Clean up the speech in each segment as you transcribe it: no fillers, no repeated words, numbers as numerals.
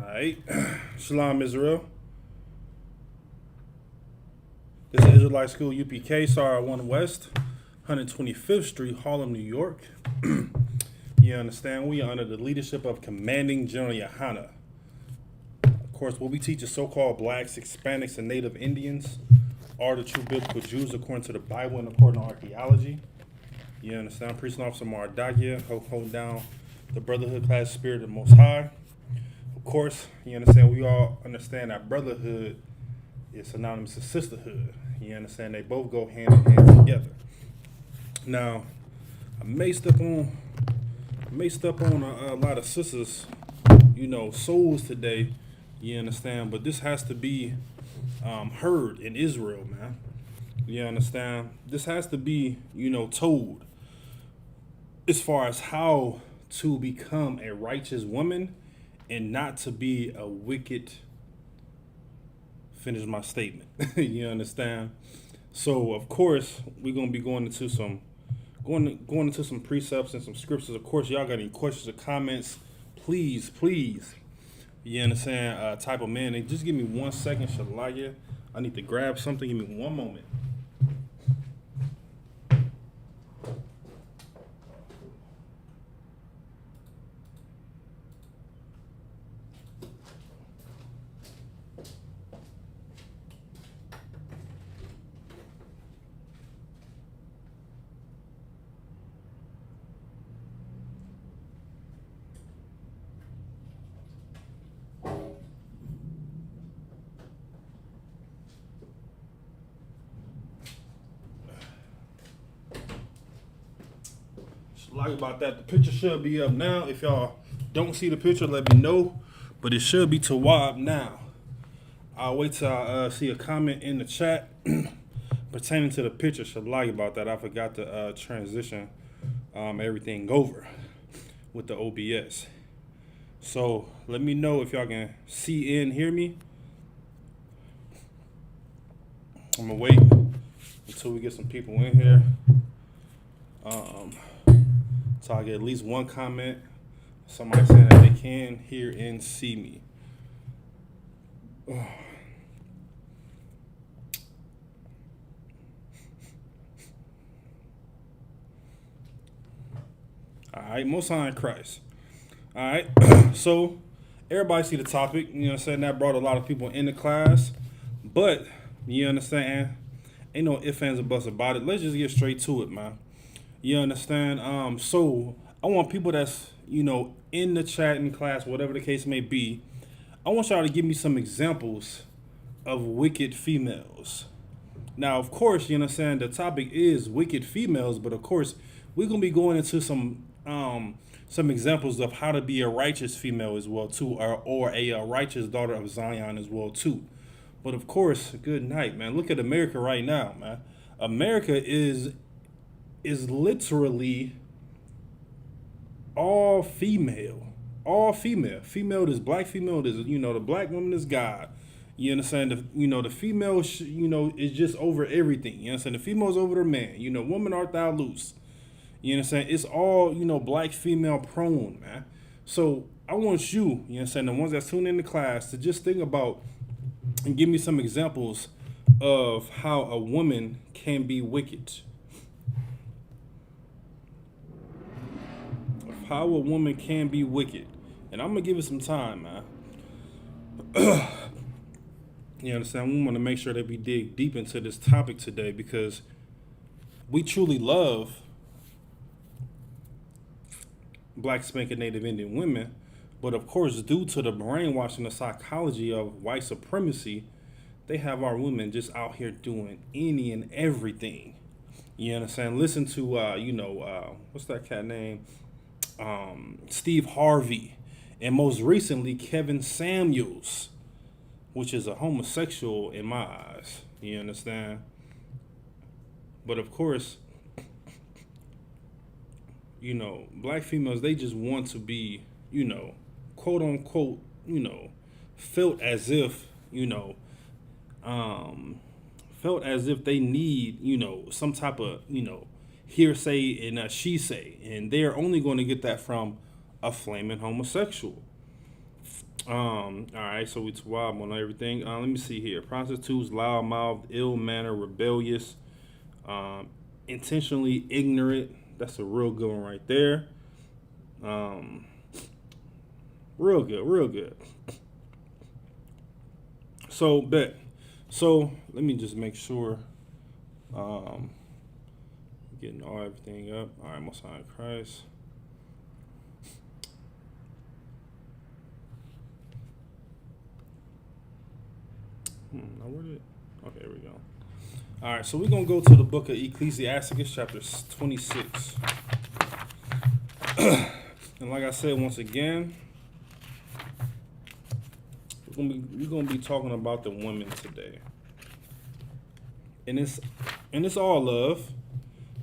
Alright. Shalom, Israel. This is Israelite School UPK, SAR 1 West, 125th Street, Harlem, New York. You understand? We are under the leadership of Commanding General Yohana. Of course, what we teach is so-called blacks, Hispanics, and Native Indians are the true biblical Jews according to the Bible and according to archaeology. You understand? Priest and Officer Mardagia, hold down the Brotherhood class spirit of the Most High. Of course, you understand, we all understand that brotherhood is synonymous to sisterhood. You understand? They both go hand in hand together. Now, I may step on a lot of sisters, souls today. You understand? But this has to be heard in Israel, man. You understand? This has to be, told as far as how to become a righteous woman and not to be a wicked. Finish my statement. You understand? So of course we're gonna be going into some precepts and some scriptures. Of course, y'all got any questions or comments? Please, you understand? Type them in. And just give me 1 second, Shalaya. I need to grab something. Give me one moment. Like about that, the picture should be up now. If y'all don't see the picture, let me know. But it should be to Wab now. I'll wait till I see a comment in the chat pertaining to the picture. Should lie about that. I forgot to transition everything over with the OBS. So let me know if y'all can see and hear me. I'm gonna wait until we get some people in here. So I get at least one comment, somebody saying that they can hear and see me. All right, Most High in Christ. All right, so everybody see the topic. You know what I'm saying? That brought a lot of people in the class, but you understand? Ain't no ifs, ands, or buts about it. Let's just get straight to it, man. You understand? So I want people that's, in the chat in class, whatever the case may be, I want y'all to give me some examples of wicked females. Now, of course, you understand the topic is wicked females, but of course, we're going to be going into some examples of how to be a righteous female as well, too, or a righteous daughter of Zion as well, too. But of course, good night, man. Look at America right now, man. America is literally all female. Female is black female is, the black woman is God. You understand? The female, is just over everything. You understand? The female's over the man. Woman art thou loose. You understand? It's all, black female prone, man. So I want you understand, the ones that's tuning in the class to just think about and give me some examples of how a woman can be wicked. How a woman can be wicked. And I'm going to give it some time, man. You understand? We want to make sure that we dig deep into this topic today because we truly love black, Hispanic, Native Indian women. But of course, due to the brainwashing, the psychology of white supremacy, they have our women just out here doing any and everything. You understand? Listen to, what's that cat name? Steve Harvey, and most recently Kevin Samuels, which is a homosexual in my eyes. You understand? But of course, black females, they just want to be, quote unquote, felt as if, felt as if they need, some type of, hearsay and she say, and they're only going to get that from a flaming homosexual. All right, so we wild on everything. Let me see here. Prostitutes, loudmouth, ill-mannered, rebellious, intentionally ignorant. That's a real good one right there. Real good, real good. So, bet. So, let me just make sure. Getting everything up. All right, Most High in Christ. Now where did? Okay, here we go. All right, so we're gonna go to the book of Ecclesiasticus, chapter 26. And like I said, once again, we're gonna be talking about the women today, and it's all love.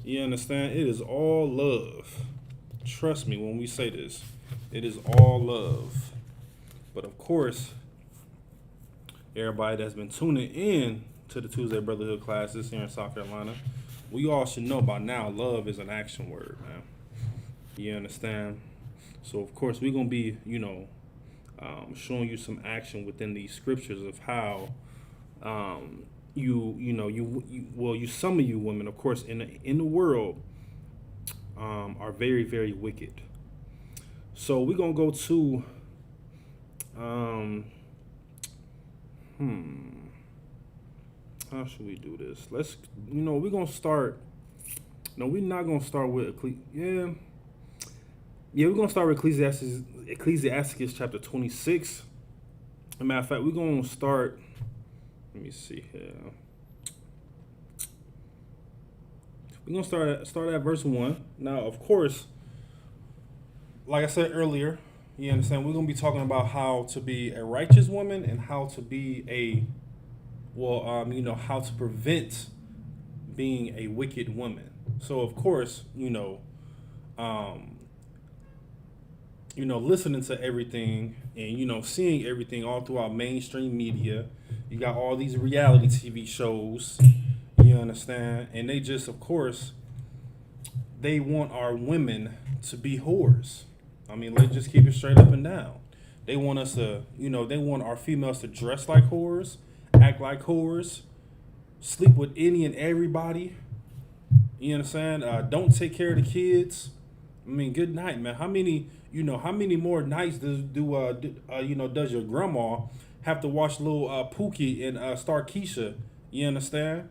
You understand? It is all love. Trust me when we say this. It is all love. But of course, everybody that's been tuning in to the Tuesday Brotherhood classes here in South Carolina, we all should know by now love is an action word, man. You understand? So of course we're gonna be, showing you some action within these scriptures of how some of you women, of course, in the world, are very, very wicked. So we're gonna go to how should we do this? We're gonna start. No, we're not gonna start with we're gonna start with Ecclesiasticus chapter 26. As a matter of fact, we're gonna start. Let me see here. We're gonna start at verse 1. Now, of course, like I said earlier, you understand, we're gonna be talking about how to be a righteous woman and how to be how to prevent being a wicked woman. So of course, listening to everything and seeing everything all throughout mainstream media. You got all these reality TV shows, you understand, and they just, of course, they want our women to be whores. I mean, let's just keep it straight up and down. They want us to, they want our females to dress like whores, act like whores, sleep with any and everybody. You understand? Don't take care of the kids. I mean, good night, man. How many more nights does your grandma have to watch little Pookie and Star Keisha? You understand?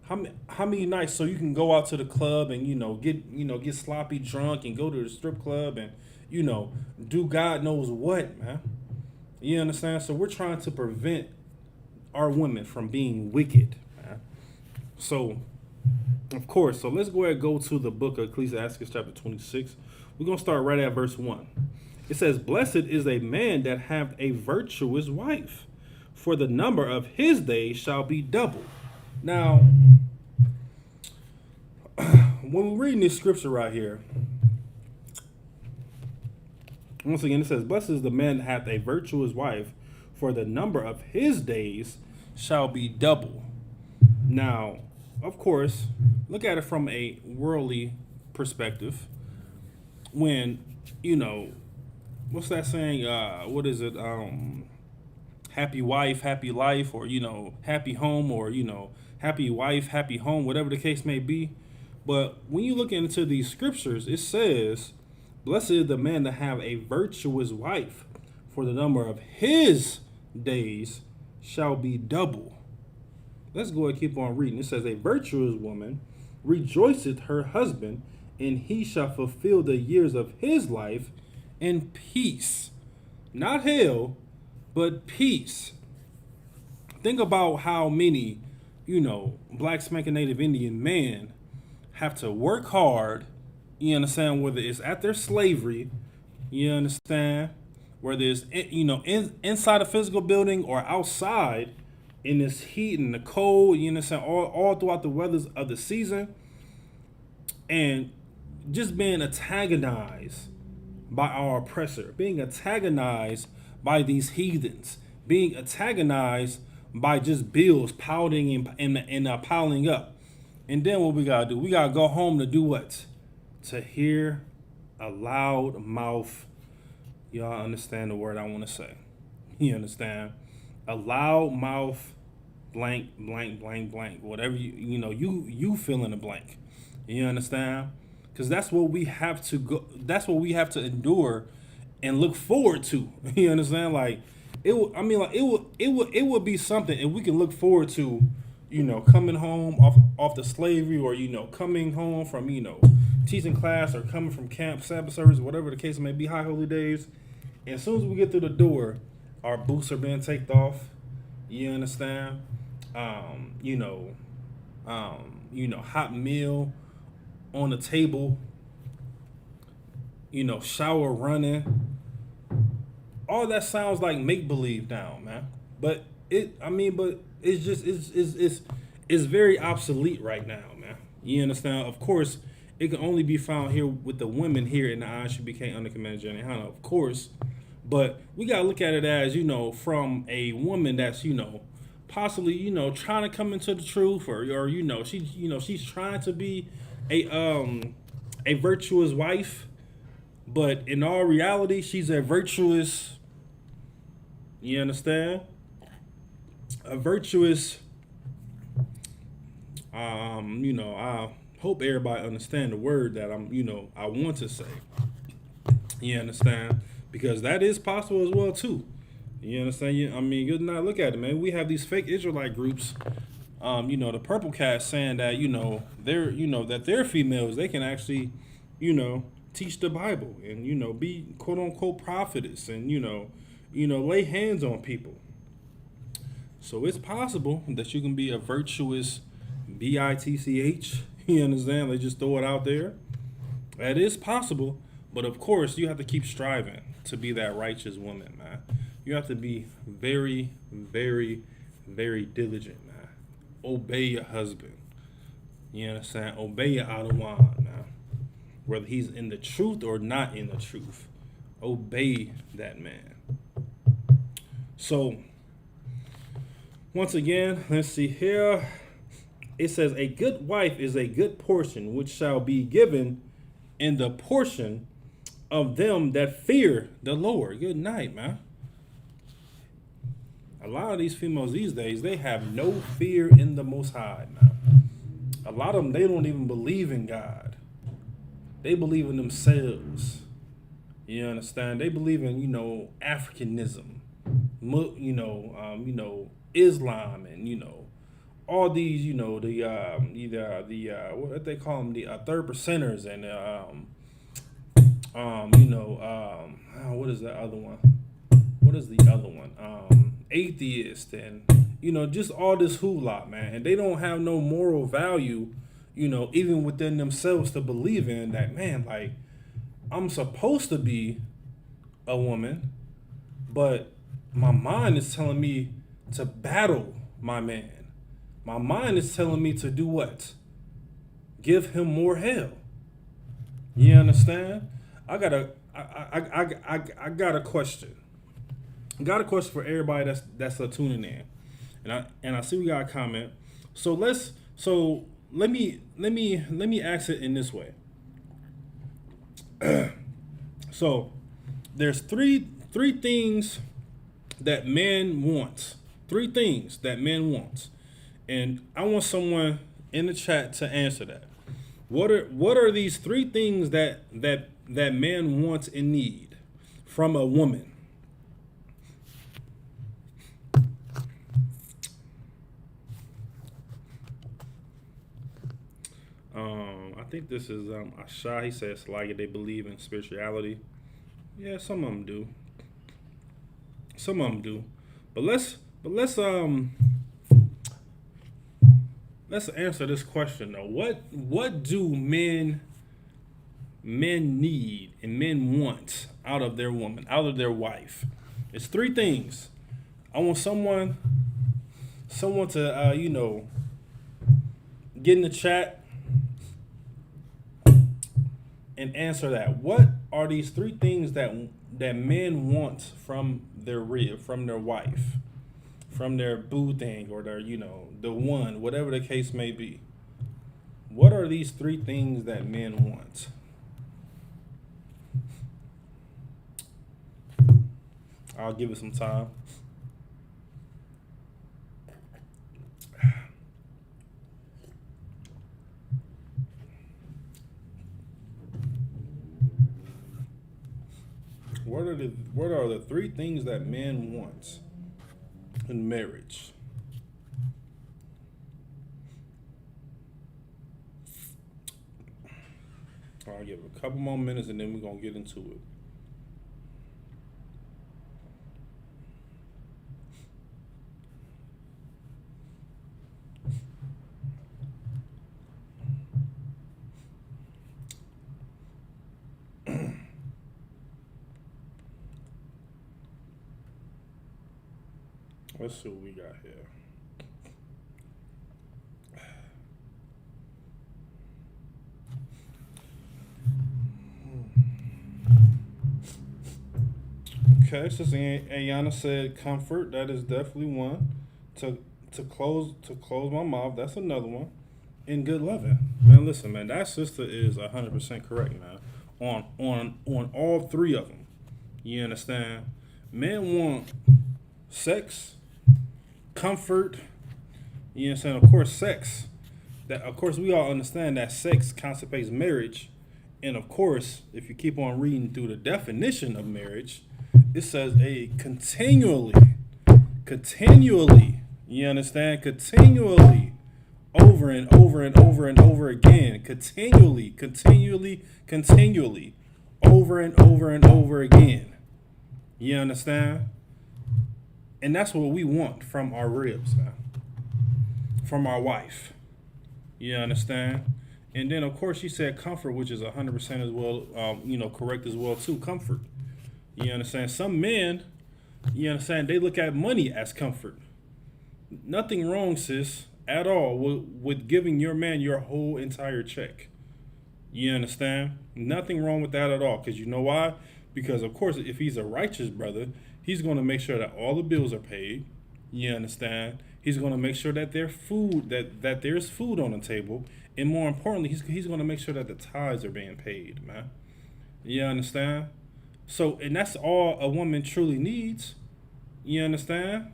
How many nights so you can go out to the club and get sloppy drunk and go to the strip club and do God knows what, man. You understand? So we're trying to prevent our women from being wicked, man. So of course, so let's go ahead and go to the book of Ecclesiastes chapter 26. We're going to start right at verse 1. It says, "Blessed is a man that hath a virtuous wife, for the number of his days shall be double." Now, when we're reading this scripture right here, once again, it says, "Blessed is the man that hath a virtuous wife, for the number of his days shall be double." Now, of course, look at it from a worldly perspective. When, what's that saying? What is it? Happy wife, happy life, or, happy home, or, happy wife, happy home, whatever the case may be. But when you look into these scriptures, it says, "Blessed is the man that have a virtuous wife, for the number of his days shall be double." Let's go and keep on reading. It says, "A virtuous woman rejoiceth her husband, and he shall fulfill the years of his life in peace." Not hell, but peace. Think about how many, black spanking Native Indian men have to work hard, you understand, whether it's at their slavery, you understand, whether it's, inside a physical building or outside, in this heat and the cold, you understand, all throughout the weathers of the season, and just being antagonized by our oppressor, being antagonized by these heathens, being antagonized by just bills piling and piling up. And then what we gotta do? We gotta go home to do what? To hear a loud mouth, Y'all understand the word I want to say. You understand? A loud mouth, blank, blank, blank, blank. Whatever you fill in the blank. You understand? Because that's what we have to go. That's what we have to endure and look forward to. You understand? Like it. I mean, like it would be something if we can look forward to. Coming home off the slavery, or coming home from teaching class, or coming from camp, Sabbath service, whatever the case may be, high holy days. And as soon as we get through the door, our boots are being taken off. You understand? Hot meal on the table. Shower running. All that sounds like make believe now, man. But it's just it's very obsolete right now, man. You understand? Of course, it can only be found here with the women here in the ISUPK under command of General Hannah, of course. But we gotta look at it as, from a woman that's, possibly, trying to come into the truth, or she's trying to be a virtuous wife, but in all reality, she's a virtuous, you understand? A virtuous, I hope everybody understand the word that I want to say. You understand? Because that is possible as well too. You understand? Good night. Look at it, man. We have these fake Israelite groups. The Purple Cats saying that they're that they're females. They can actually, teach the Bible and be quote unquote prophetess and lay hands on people. So it's possible that you can be a virtuous bitch. You understand? They just throw it out there. That is possible, but of course you have to keep striving to be that righteous woman, man. You have to be very, very, very diligent, man. Obey your husband. You understand? Obey your Adawan, man. Whether he's in the truth or not in the truth, obey that man. So, once again, let's see here. It says, a good wife is a good portion, which shall be given in the portion of them that fear the Lord. Good night, man. A lot of these females these days, they have no fear in the Most High, man. A lot of them, they don't even believe in God. They believe in themselves. You understand? They believe in, Africanism, Islam, and, all these, what they call them, the third percenters, and, what is the other one? What is the other one? Atheist, and, just all this hoopla, man. And they don't have no moral value, even within themselves to believe in that, man, like, I'm supposed to be a woman, but my mind is telling me to battle my man. My mind is telling me to do what? Give him more hell. You understand? I got a question. I got a question for everybody that's tuning in, and I see we got a comment. So let me ask it in this way. So there's three things that men want. Three things that men want, and I want someone in the chat to answer that. What are these three things that men want and need from a woman? I think this is Asha. He says like they believe in spirituality. Yeah, some of them do. Some of them do. But let's answer this question though. What do men need and men want out of their woman, out of their wife? It's three things. I want someone to get in the chat and answer that. What are these three things that men want from their wife, from their boo thing, or their the one, whatever the case may be? What are these three things that men want? I'll give it some time. What are the three things that men want in marriage? I'll give it a couple more minutes and then we're gonna get into it. Let's see what we got here. Okay, Sister Ayana said comfort. That is definitely one. To close my mouth. That's another one. And good loving. Man, listen, man, that sister is 100% correct, man. On all three of them. You understand? Men want sex, comfort. You understand? Of course, sex. Of course, we all understand that sex consummates marriage. And of course, if you keep on reading through the definition of marriage, it says continually, you understand? Continually, over and over and over and over again, continually, over and over and over again. You understand? And that's what we want from our ribs, man. From our wife. You understand? And then, of course, she said comfort, which is 100% as well, correct as well, too. Comfort. You understand? Some men, you understand, they look at money as comfort. Nothing wrong, sis, at all with giving your man your whole entire check. You understand? Nothing wrong with that at all. Because you know why? Because, of course, if he's a righteous brother, he's going to make sure that all the bills are paid. You understand? He's going to make sure that there's food, that there's food on the table. And more importantly, he's going to make sure that the tithes are being paid, man. You understand? So, and that's all a woman truly needs. You understand?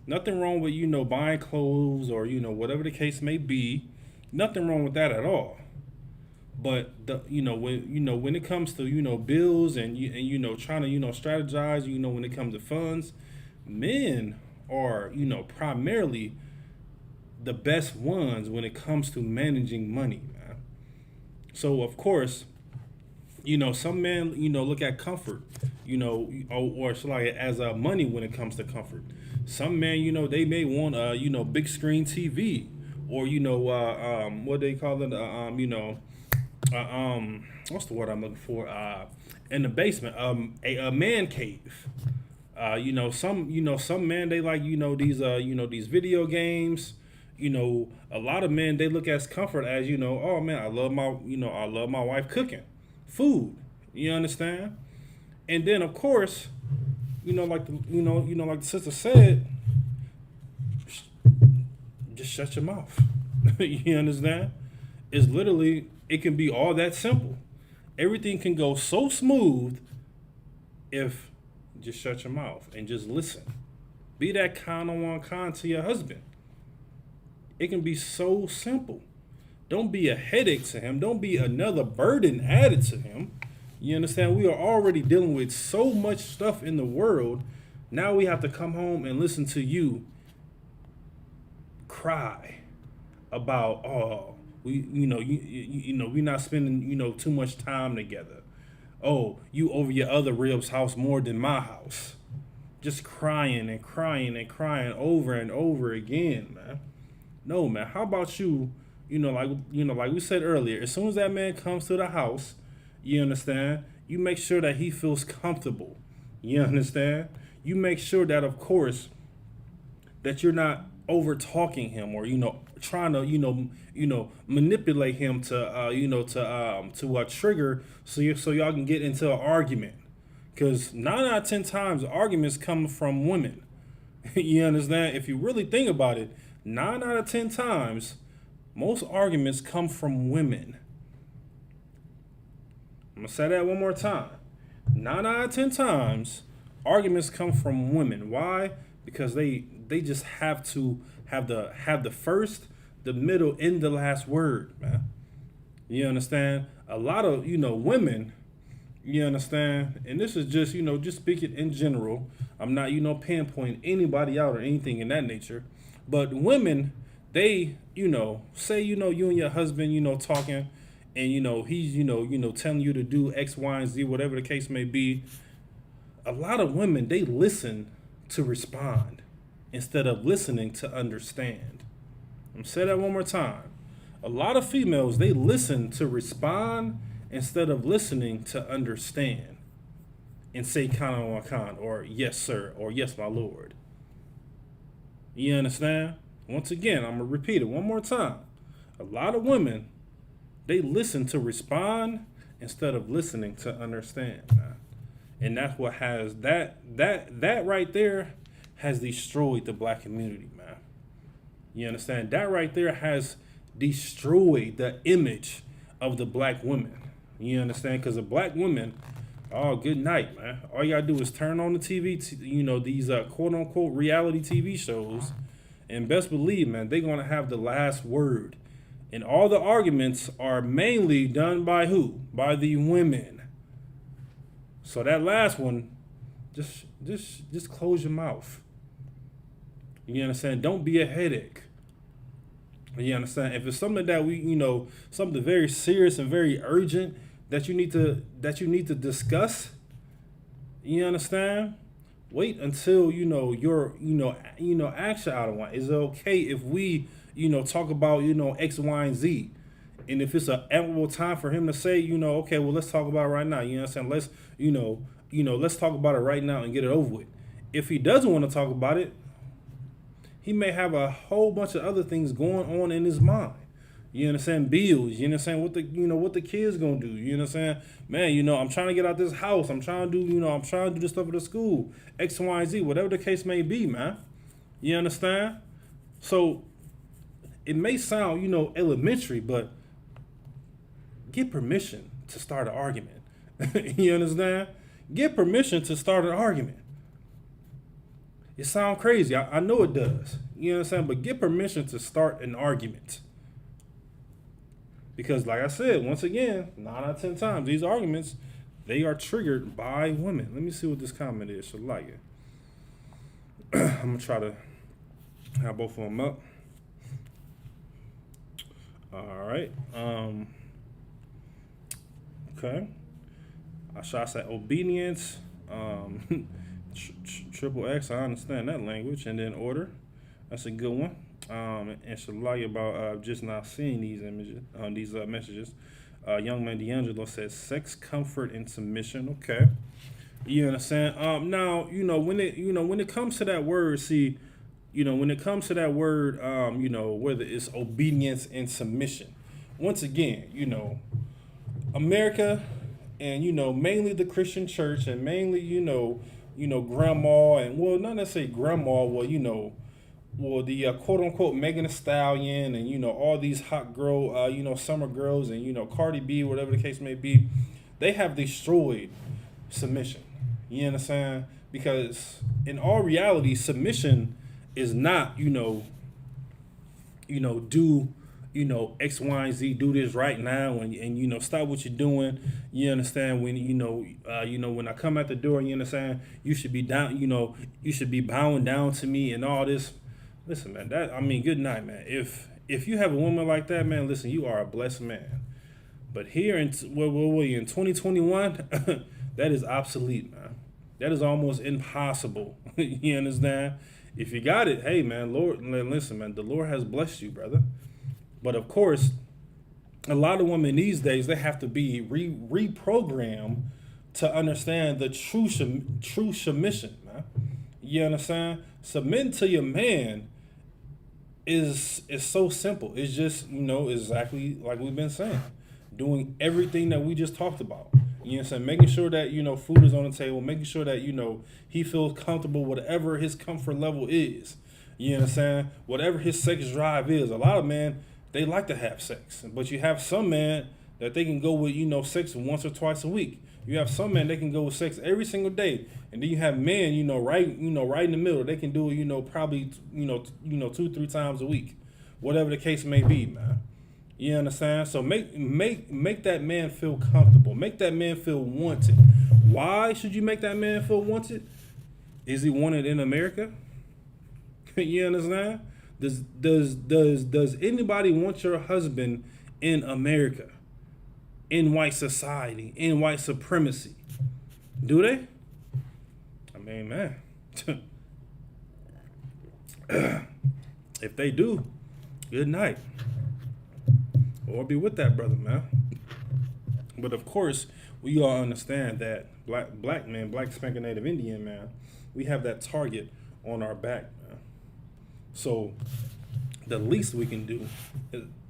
Nothing wrong with, buying clothes or, whatever the case may be. Nothing wrong with that at all. But when it comes to, bills and trying to, strategize, when it comes to funds, men are, primarily the best ones when it comes to managing money, man. So of course, some men, look at comfort, or like as money when it comes to comfort. Some men, they may want a, big screen TV, or what they call it, what's the word I'm looking for? In the basement, a man cave. Some men they like, these video games. A lot of men they look at comfort as, oh man, I love my wife cooking food. You understand? And then of course, like the sister said, just shut your mouth. You understand? It's literally, it can be all that simple. Everything can go so smooth if just shut your mouth and just listen. Be that kind to your husband. It can be so simple. Don't be a headache to him. Don't be another burden added to him. You understand? We are already dealing with so much stuff in the world. Now we have to come home and listen to you cry about, we're not spending, too much time together. Oh, you over your other rib's house more than my house. Just crying and crying and crying over and over again, man. No, man. How about you? Like we said earlier, as soon as that man comes to the house, you understand, you make sure that he feels comfortable. You understand? You make sure that, of course, that you're not over talking him or, trying to, manipulate him to trigger so y'all can get into an argument. Because 9 out of 10 times arguments come from women. You understand? If you really think about it, 9 out of 10 times, most arguments come from women. I'm going to say that one more time. 9 out of 10 times, Arguments come from women. Why? Because they just have to have the first, the middle, and the last word, man. You understand? A lot of women. You understand? And this is just just speaking in general. I'm not pinpointing anybody out or anything in that nature. But women, they say you and your husband talking, and he's telling you to do X, Y, and Z, whatever the case may be. A lot of women, they listen to respond instead of listening to understand. I'm gonna say that one more time. A lot of females, they listen to respond instead of listening to understand and say kind of on kind, or yes sir, or yes my lord. You understand? Once again, I'm gonna repeat it one more time. A lot of women, they listen to respond instead of listening to understand, man. And that's what has that right there has destroyed the black community, man. You understand? That right there has destroyed the image of the black women. You understand? Because the black women, oh, good night, man. All you gotta do is turn on the TV, these quote unquote reality TV shows, and best believe, man, they're gonna have the last word. And all the arguments are mainly done by who? By the women. So that last one, just close your mouth. You understand? Don't be a headache. You understand? If it's something that we, something very serious and very urgent that you need to discuss, you understand? Wait until your action out of one. Is it okay if we talk about X, Y, and Z? And if it's an ample time for him to say, okay, well, let's talk about it right now. You understand? Let's, let's talk about it right now and get it over with. If he doesn't want to talk about it, he may have a whole bunch of other things going on in his mind. You understand? Bills. You understand what the kids gonna do? You understand? Man, I'm trying to get out this house. I'm trying to do, I'm trying to do this stuff at the school. X, Y, and Z, whatever the case may be, man. You understand? So it may sound, elementary, but get permission to start an argument. You understand? Get permission to start an argument. It sounds crazy. I know it does. You understand? But get permission to start an argument. Because like I said, once again, 9 out of 10 times, these arguments, they are triggered by women. Let me see what this comment is. Should like it. I'm going to try to have both of them up. All right. Okay. I should say obedience. Triple X, I understand that language. And then order. That's a good one. And should lie about just not seeing these images, these messages. Young man D'Angelo says sex, comfort, and submission. Okay. You understand? Now, when it comes to that word, see, when it comes to that word, whether it's obedience and submission, once again, America and, mainly the Christian church and mainly, grandma and, well, not necessarily grandma, well, the quote unquote Megan Thee Stallion and, all these hot girl, summer girls and, Cardi B, whatever the case may be, they have destroyed submission. You understand? Because in all reality, submission is not, do, X, Y, and Z, do this right now and stop what you're doing. You understand? When, when I come out the door, you understand, you should be down, you should be bowing down to me and all this. Listen, man, good night, man. If you have a woman like that, man, listen, you are a blessed man. But here in 2021, that is obsolete, man. That is almost impossible. You understand? If you got it, hey, man, Lord, listen, man, the Lord has blessed you, brother. But of course, a lot of women these days, they have to be reprogrammed to understand the true submission, man. You understand? Submitting to your man is so simple. It's just, exactly like we've been saying. Doing everything that we just talked about. You know what I'm saying? Making sure that, food is on the table. Making sure that, he feels comfortable, whatever his comfort level is. You know what I'm saying? Whatever his sex drive is. A lot of men, they like to have sex. But you have some men that they can go with, sex once or twice a week. You have some men, they can go with sex every single day. And then you have men, right in the middle. They can do it, probably, 2-3 times a week. Whatever the case may be, man. You understand? So make that man feel comfortable. Make that man feel wanted. Why should you make that man feel wanted? Is he wanted in America? You understand? Does anybody want your husband in America? In white society, in white supremacy? Do they? I mean, man. If they do, good night. Or be with that brother, man. But of course, we all understand that black man, black spanking native Indian, man, we have that target on our back, man. So the least we can do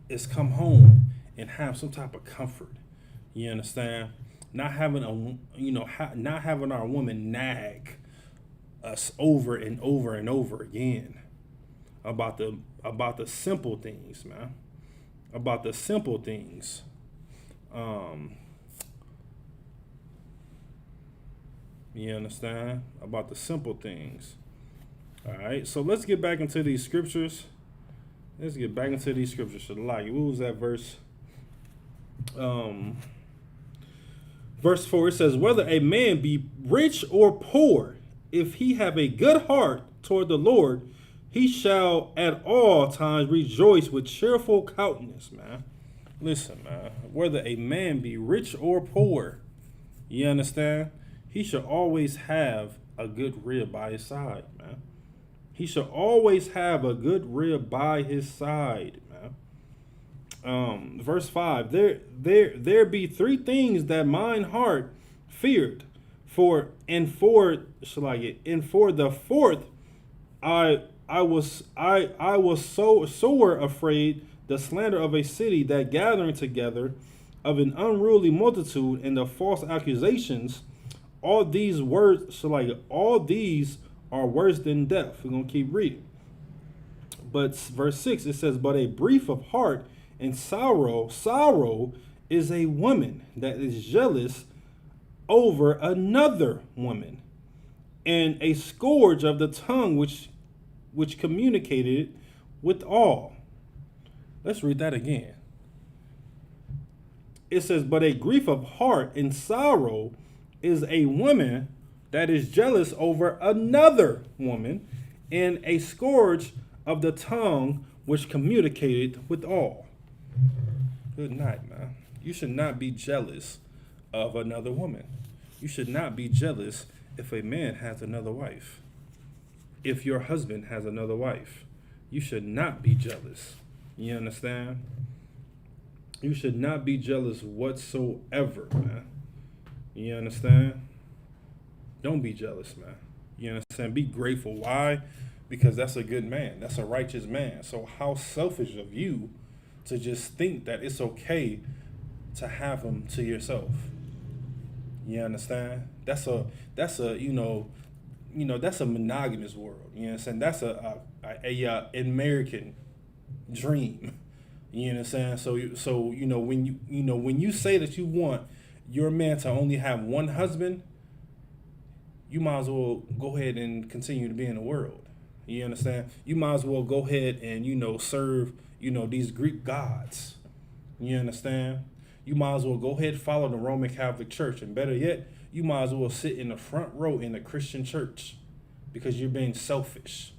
is come home and have some type of comfort. You understand? Not having not having our woman nag us over and over and over again about the simple things, man. About the simple things. You understand? About the simple things. All right, so let's get back into these scriptures. Let's get back into these scriptures. What was that verse? Verse 4, it says, whether a man be rich or poor, if he have a good heart toward the Lord, he shall at all times rejoice with cheerful countenance, man. Listen, man, whether a man be rich or poor, you understand? He should always have a good rib by his side, man. He should always have a good rib by his side, man. Verse 5, there be three things that mine heart feared, for the fourth I was so sore afraid, the slander of a city, that gathering together of an unruly multitude and the false accusations, all these are worse than death. We're gonna keep reading. But verse 6, it says, but a grief of heart and sorrow is a woman that is jealous over another woman, and a scourge of the tongue which communicated with all. Let's read that again. It says, but a grief of heart and sorrow is a woman that is jealous over another woman, and a scourge of the tongue which communicated with all. Good night, man. You should not be jealous of another woman. You should not be jealous if a man has another wife. If your husband has another wife, you should not be jealous. You understand? You should not be jealous whatsoever, man. You understand? Don't be jealous, man. You understand? Be grateful. Why? Because that's a good man. That's a righteous man. So how selfish of you to just think that it's okay to have him to yourself. You understand? That's a that's a monogamous world. You understand? That's a American dream. You understand? So when you say that you want your man to only have one husband, you might as well go ahead and continue to be in the world. You understand? You might as well go ahead and serve these Greek gods. You understand? You might as well go ahead and follow the Roman Catholic Church, and better yet, you might as well sit in the front row in the Christian church, because you're being selfish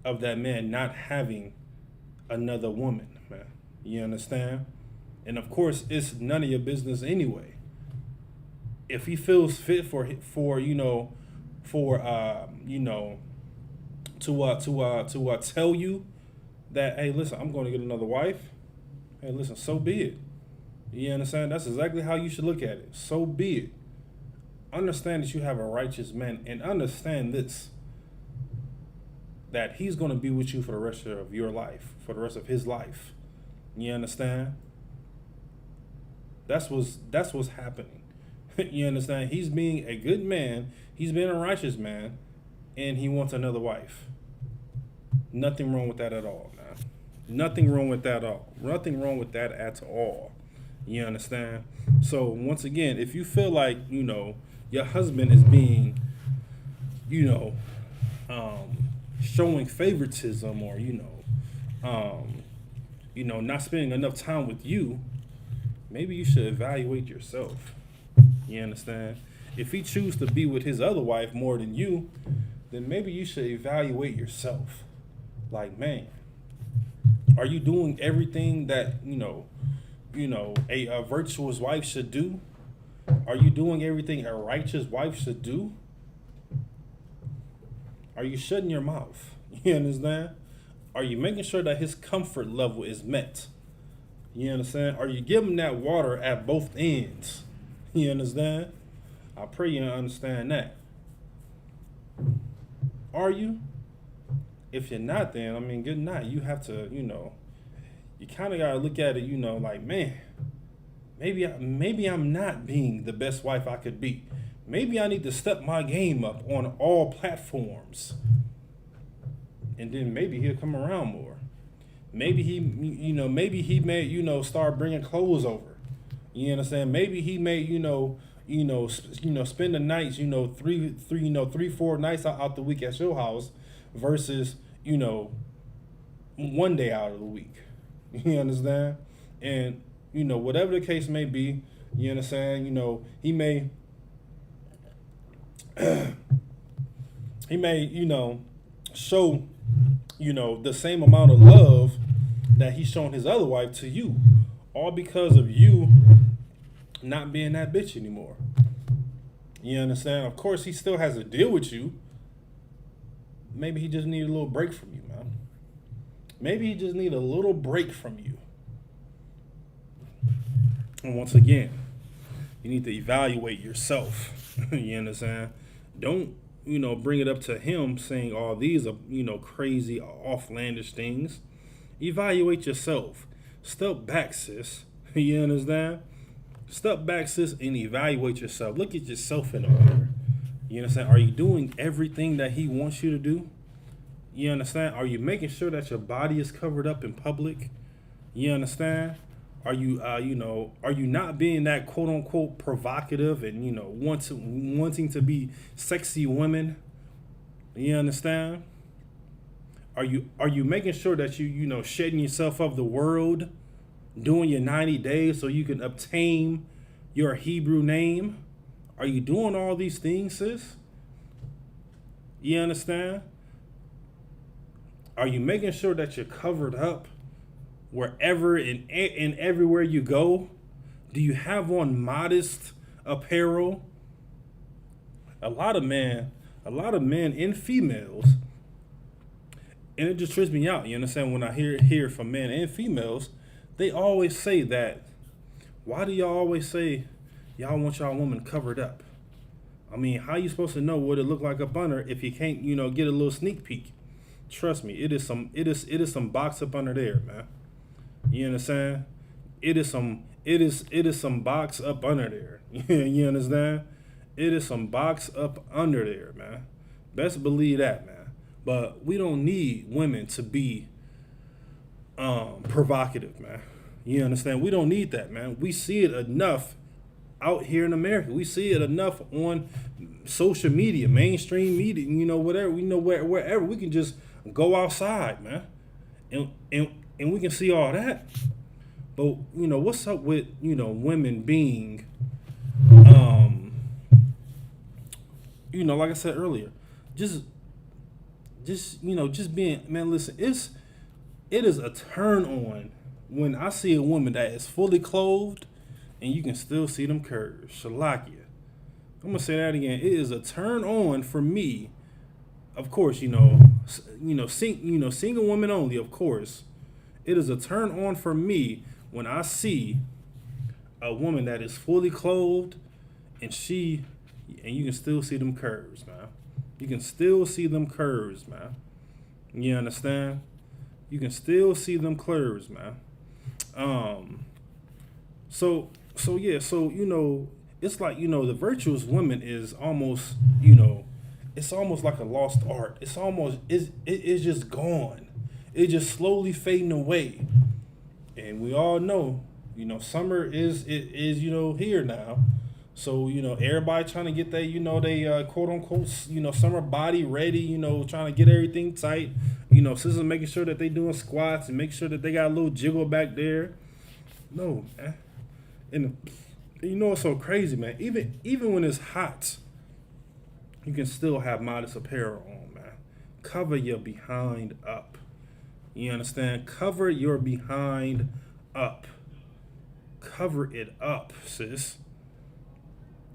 of that man not having another woman, man. You understand? And of course, it's none of your business anyway. If he feels fit to tell you that, hey, listen, I'm going to get another wife. Hey, listen, so be it. You understand? That's exactly how you should look at it. So be it. Understand that you have a righteous man, and understand this, that he's going to be with you for the rest of your life, for the rest of his life. You understand? That's what's happening. You understand? He's being a good man. He's being a righteous man, and he wants another wife. Nothing wrong with that at all, man. Nothing wrong with that at all. Nothing wrong with that at all. You understand? So once again, if you feel like, your husband is being, you know, showing favoritism, or, not spending enough time with you, maybe you should evaluate yourself. You understand? If he chooses to be with his other wife more than you, then maybe you should evaluate yourself. Like, man, are you doing everything that, a virtuous wife should do? Are you doing everything a righteous wife should do? Are you shutting your mouth? You understand? Are you making sure that his comfort level is met? You understand? Are you giving that water at both ends? You understand? I pray you understand that. Are you? If you're not, then, good night. You have to, you kind of got to look at it, like, man, maybe I'm not being the best wife I could be. Maybe I need to step my game up on all platforms. And then maybe he'll come around more. Maybe he may, start bringing clothes over. You understand? Maybe he may, spend the nights, 3-4 nights out the week at your house versus, 1 day out of the week. You understand? And, whatever the case may be, you understand, he may, show, the same amount of love that he's shown his other wife to you, all because of you not being that bitch anymore. You understand? Of course, he still has to deal with you. Maybe he just need a little break from you, man. Maybe he just need a little break from you. And once again, you need to evaluate yourself. You understand? Don't, bring it up to him saying all these are, crazy, offlandish things. Evaluate yourself. Step back, sis. You understand? Step back, sis, and evaluate yourself. Look at yourself in the mirror. You understand? Are you doing everything that he wants you to do? You understand? Are you making sure that your body is covered up in public? You understand? Are you, are you not being that quote unquote provocative and, wanting to be sexy women? You understand? Are you making sure that you, shedding yourself of the world, doing your 90 days so you can obtain your Hebrew name? Are you doing all these things, sis? You understand? Are you making sure that you're covered up wherever and everywhere you go? Do you have on modest apparel? A lot of men and females, and it just trips me out. You understand? When I hear from men and females, they always say that. Why do y'all always say y'all want y'all woman covered up? How you supposed to know what it look like up under if you can't, get a little sneak peek? Trust me, it is some box up under there, man. You understand? It is some box up under there. You understand? It is some box up under there, man. Best believe that, man. But we don't need women to be provocative, man. You understand? We don't need that, man. We see it enough out here in America. We see it enough on social media, mainstream media, whatever. We know wherever we can just go outside, man. And we can see all that. But, what's up with, women being, like I said earlier, just being, man, listen, it is a turn on when I see a woman that is fully clothed and you can still see them curves. Shalakia. I'm gonna say that again. It is a turn on for me. Of course, single women only, of course. It is a turn on for me when I see a woman that is fully clothed and you can still see them curves, man. You can still see them curves, man. You understand? You can still see them curves, man. So it's like, the virtuous woman is almost, it's almost like a lost art. It's just gone. It's just slowly fading away. And we all know, Summer is here now. So, everybody trying to get they, they quote unquote, summer body ready, trying to get everything tight. Sisters making sure that they doing squats and make sure that they got a little jiggle back there. No, man. And it's so crazy, man. Even when it's hot, you can still have modest apparel on, man. Cover your behind up. You understand? Cover your behind up. Cover it up, sis.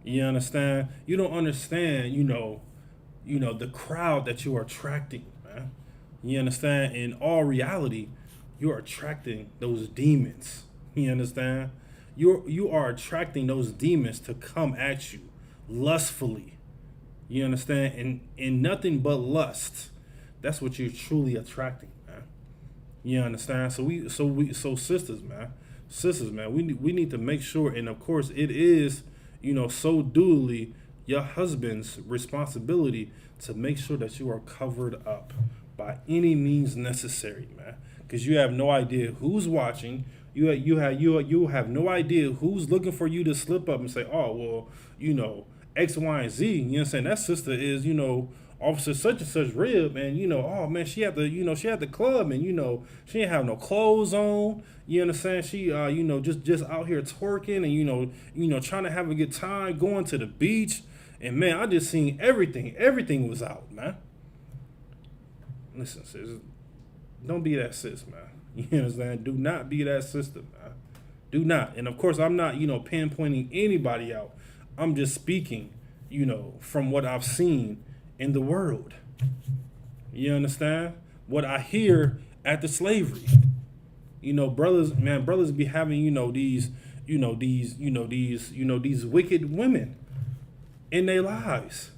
You understand? You don't understand, the crowd that you are attracting, man. You understand? In all reality, you're attracting those demons. You understand? You are attracting those demons to come at you lustfully. You understand? And nothing but lust. That's what you're truly attracting, man. You understand? So sisters, man, we need to make sure, and of course it is, so duly your husband's responsibility to make sure that you are covered up by any means necessary, man. Because you have no idea who's watching. You have no idea who's looking for you to slip up and say, oh, well, X, Y, and Z. You know what I'm saying? That sister is, Officer such and such rib, and oh man, she at the club, and she didn't have no clothes on. You understand? She just out here twerking, and trying to have a good time, going to the beach, and man, I just seen everything. Everything was out, man. Listen, sis, don't be that sis, man. You understand? Do not be that sister, man. Do not. And of course, I'm not pinpointing anybody out. I'm just speaking, from what I've seen in the world. You understand? What I hear at the slavery. Brothers be having, these wicked women in their lives.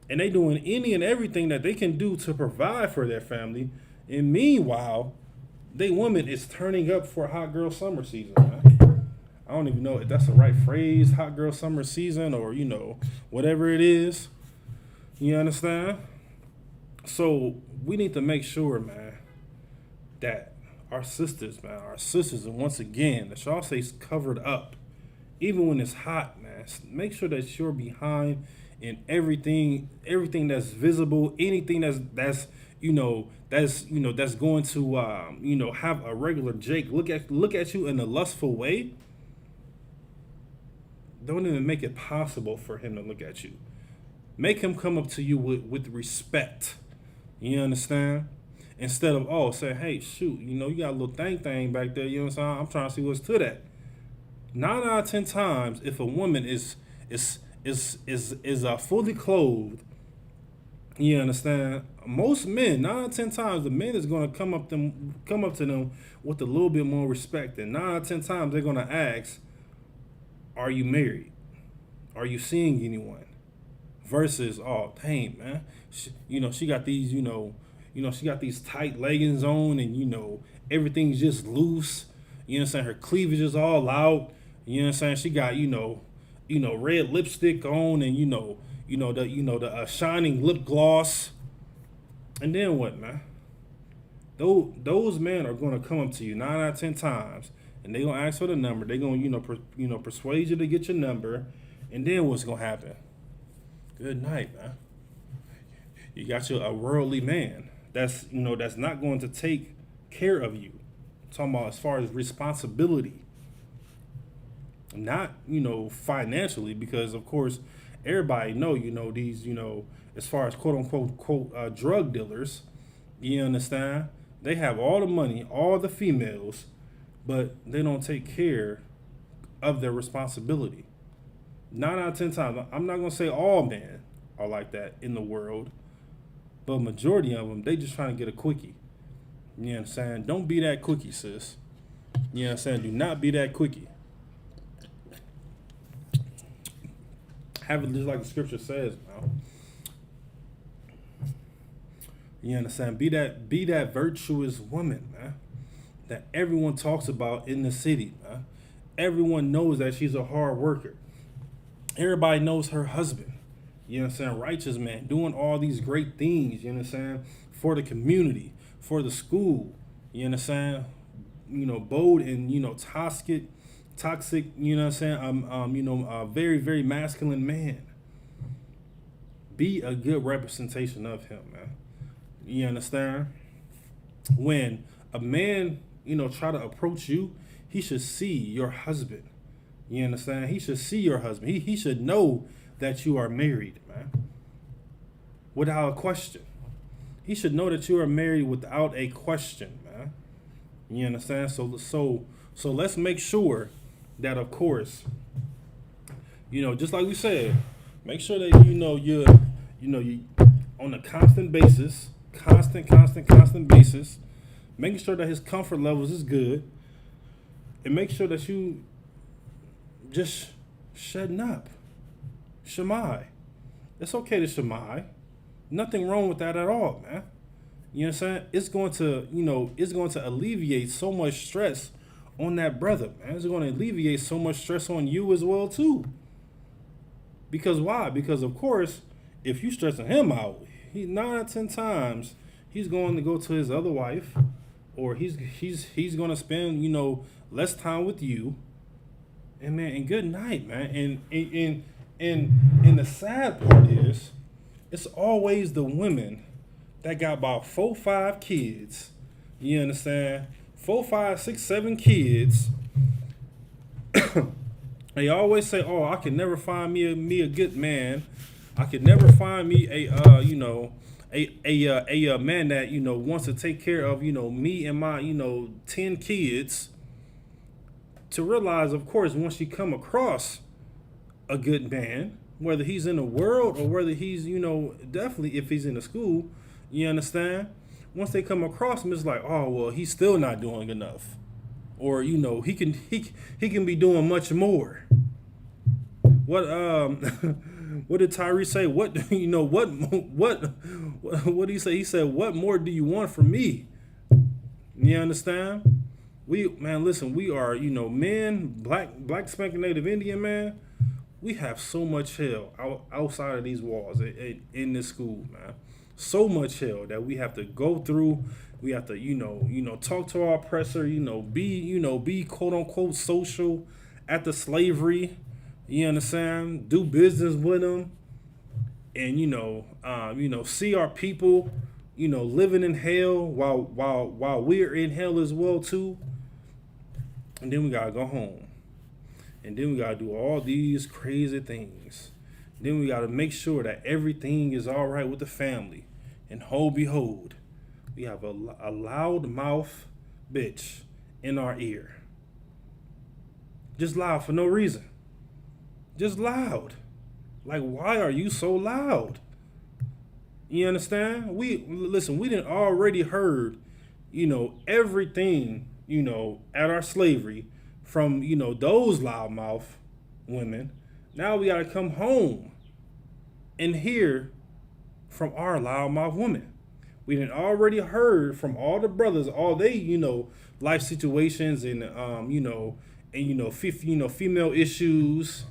And they doing any and everything that they can do to provide for their family. And meanwhile, they woman is turning up for hot girl summer season, man. I don't even know if that's the right phrase, hot girl summer season, or, whatever it is. You understand? So we need to make sure, man, that our sisters, and once again, that y'all say is covered up. Even when it's hot, man, make sure that you're behind in everything that's visible, anything that's going to, have a regular Jake look at you in a lustful way. Don't even make it possible for him to look at you. Make him come up to you with respect. You understand? Instead of, say, hey, shoot, you got a little thing back there, you know what I'm saying? I'm trying to see what's to that. 9 out of 10 times, if a woman is fully clothed, you understand? Most men, 9 out of 10 times, the man is gonna come up to them with a little bit more respect. And 9 out of 10 times, they're gonna ask, are you married? Are you seeing anyone? Versus, oh, dang, man, she got these, she got these tight leggings on, and everything's just loose. You know what I'm saying? Her cleavage is all out. You know what I'm saying? She got red lipstick on, and the shining lip gloss. And then what, man? Those men are gonna come up to you 9 out of 10 times, and they gonna ask for the number. They gonna persuade you to get your number, and then what's gonna happen? Good night, man. You got a worldly man that's not going to take care of you. I'm talking about as far as responsibility. Not, financially, because of course everybody know, these, as far as quote unquote drug dealers, you understand? They have all the money, all the females, but they don't take care of their responsibility. 9 out of 10 times, I'm not going to say all men are like that in the world, but majority of them, they just trying to get a quickie. You know what I'm saying? Don't be that quickie, sis. You know what I'm saying? Do not be that quickie. Have it just like the scripture says, man. You understand? Be that virtuous woman, man, that everyone talks about in the city, man. Everyone knows that she's a hard worker. Everybody knows her husband, you know what I'm saying? Righteous man, doing all these great things, you know what I'm saying? For the community, for the school, you know what I'm saying? Bold and, Tosket, toxic, you know what I'm saying, a very, very masculine man. Be a good representation of him, man. You understand? When a man, try to approach you, he should see your husband. You understand? He should see your husband. He should know that you are married, man. Without a question. He should know that you are married without a question, man. You understand? So let's make sure that, of course, just like we said, make sure that you on a constant basis, constant basis, making sure that his comfort levels is good, and make sure that you just shutting up. Shemai. It's okay to shemai. Nothing wrong with that at all, man. You know what I'm saying? It's going to alleviate so much stress on that brother, man. It's going to alleviate so much stress on you as well, too. Because why? Because, of course, if you stressing him out, 9 out of 10 times, he's going to go to his other wife, or he's going to spend, less time with you. And, man, and good night, man. And the sad part is, it's always the women that got about 4, 5 kids. You understand? 4, 5, 6, 7 kids. They always say, "Oh, I can never find me a good man. I could never find me a man that wants to take care of me and my 10 kids." To realize, of course, once you come across a good man, whether he's in the world or whether he's definitely if he's in the school, you understand? Once they come across him, it's like, oh well, he's still not doing enough, or he can be doing much more. What what did Tyree say? What did he say? He said, "What more do you want from me?" You understand? Listen, we are men, black spanking native Indian, man. We have so much hell outside of these walls in this school, man. So much hell that we have to go through. We have to, talk to our oppressor, be quote unquote social at the slavery. You understand? Do business with them, and see our people, living in hell while we're in hell as well too. And then we gotta go home, and then we gotta do all these crazy things. Then we gotta make sure that everything is all right with the family. And behold, we have a loud mouth bitch in our ear. Just loud for no reason. Just loud. Like, why are you so loud? You understand? We didn't already heard, everything, at our slavery from, those loudmouth women. Now we gotta come home and hear from our loudmouth women. We didn't already heard from all the brothers, all they, life situations and, female issues.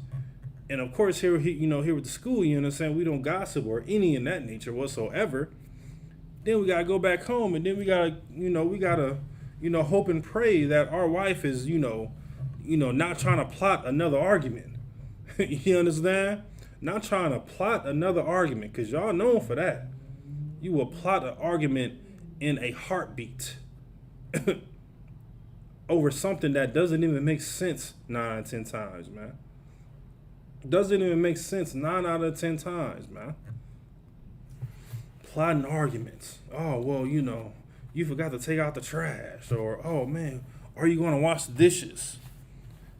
And of course, here with the school, we don't gossip or any in that nature whatsoever. Then we gotta go back home, and then we gotta, hope and pray that our wife is, not trying to plot another argument. You understand? Not trying to plot another argument, because y'all known for that. You will plot an argument in a heartbeat over something that doesn't even make sense 9 out of 10 times, man. Doesn't even make sense 9 out of 10 times, man. Plotting arguments. Oh, well, you forgot to take out the trash. Or, oh, man, are you going to wash the dishes?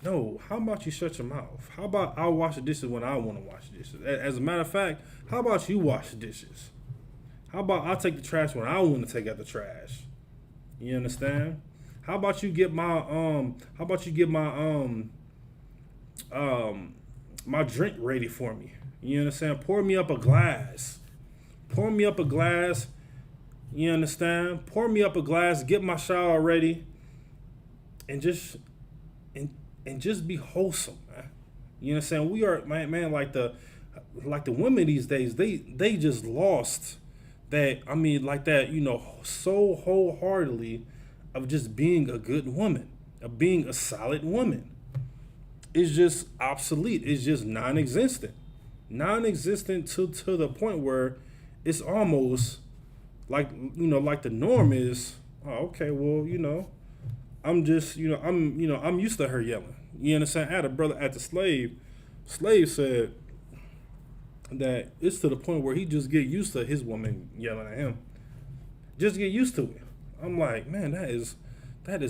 No, how about you shut your mouth? How about I'll wash the dishes when I want to wash the dishes? As a matter of fact, how about you wash the dishes? How about I'll take the trash when I want to take out the trash? You understand? How about you get my my drink ready for me? You understand? Pour me up a glass. Pour me up a glass. You understand? Pour me up a glass, get my shower ready, and just be wholesome, man. You understand? We are, man, like the women these days, they just lost that, so wholeheartedly of just being a good woman, of being a solid woman. is just obsolete. It's just non-existent. Non-existent to the point where it's almost like, like the norm is, oh, okay, well, I'm just, I'm used to her yelling. You understand? I had a brother at the slave. Slave said that it's to the point where he just get used to his woman yelling at him. Just get used to it. I'm like, man, that is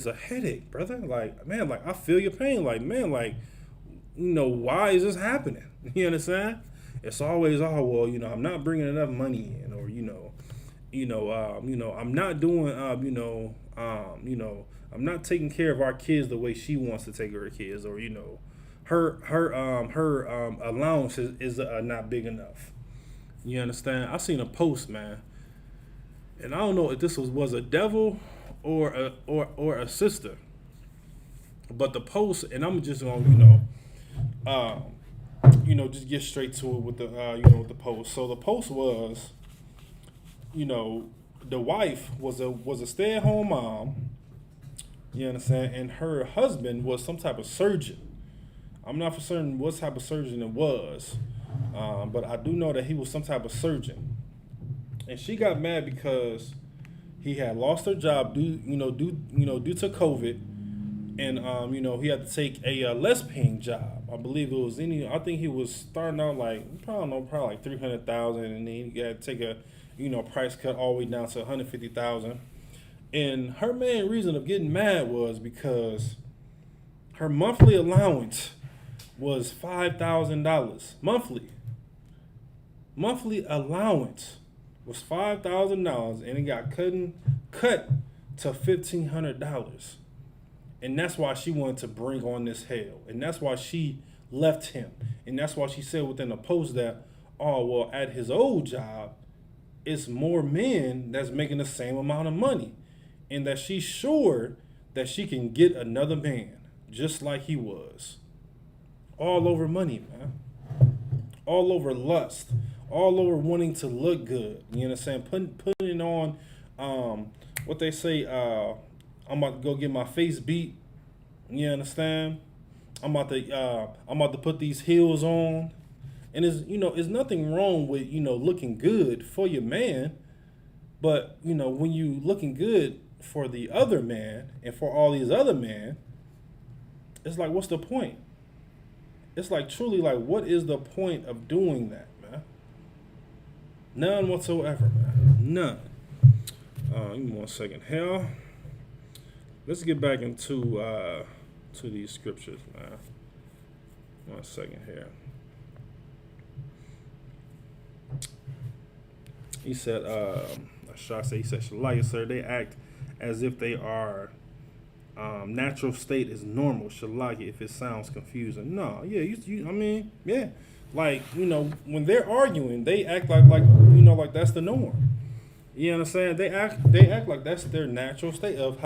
a headache, brother. Like, man, like I feel your pain. Like, man, like, why is this happening? You understand? It's always, oh, well, I'm not bringing enough money in, or I'm not doing, I'm not taking care of our kids the way she wants to take care of her kids, or her allowance is not big enough. You understand? I seen a post, man, and I don't know if this was a devil or a sister, but the post, and I'm just gonna just get straight to it with the with the post. So the post was, the wife was a stay-at-home mom. You understand? And her husband was some type of surgeon. I'm not for certain what type of surgeon it was, but I do know that he was some type of surgeon. And she got mad because he had lost her job due to COVID, and he had to take a less paying job. I believe it was I think he was starting out like probably like $300,000, and then he had to take a price cut all the way down to $150,000. And her main reason of getting mad was because her monthly allowance was $5,000 monthly. Monthly allowance was $5,000, and it got cut to $1,500. And that's why she wanted to bring on this hell. And that's why she left him. And that's why she said within a post that, oh, well, at his old job, it's more men that's making the same amount of money. And that she's sure that she can get another man just like he was. All over money, man. All over lust. All over wanting to look good. You understand? Putting on what they say, I'm about to go get my face beat. You understand? I'm about to put these heels on. And there's nothing wrong with, looking good for your man. But, when you looking good for the other man and for all these other men, it's like, what's the point? It's like, truly, like, what is the point of doing that, man? None whatsoever, man. None. Give me 1 second. Hell, let's get back into to these scriptures, man. 1 second here. He said, he said, Shalaya, sir, they act as if they are natural state is normal. Shalaya, if it sounds confusing. No, yeah, I mean, yeah. Like, when they're arguing, they act like that's the norm. You understand? They act like that's their natural state of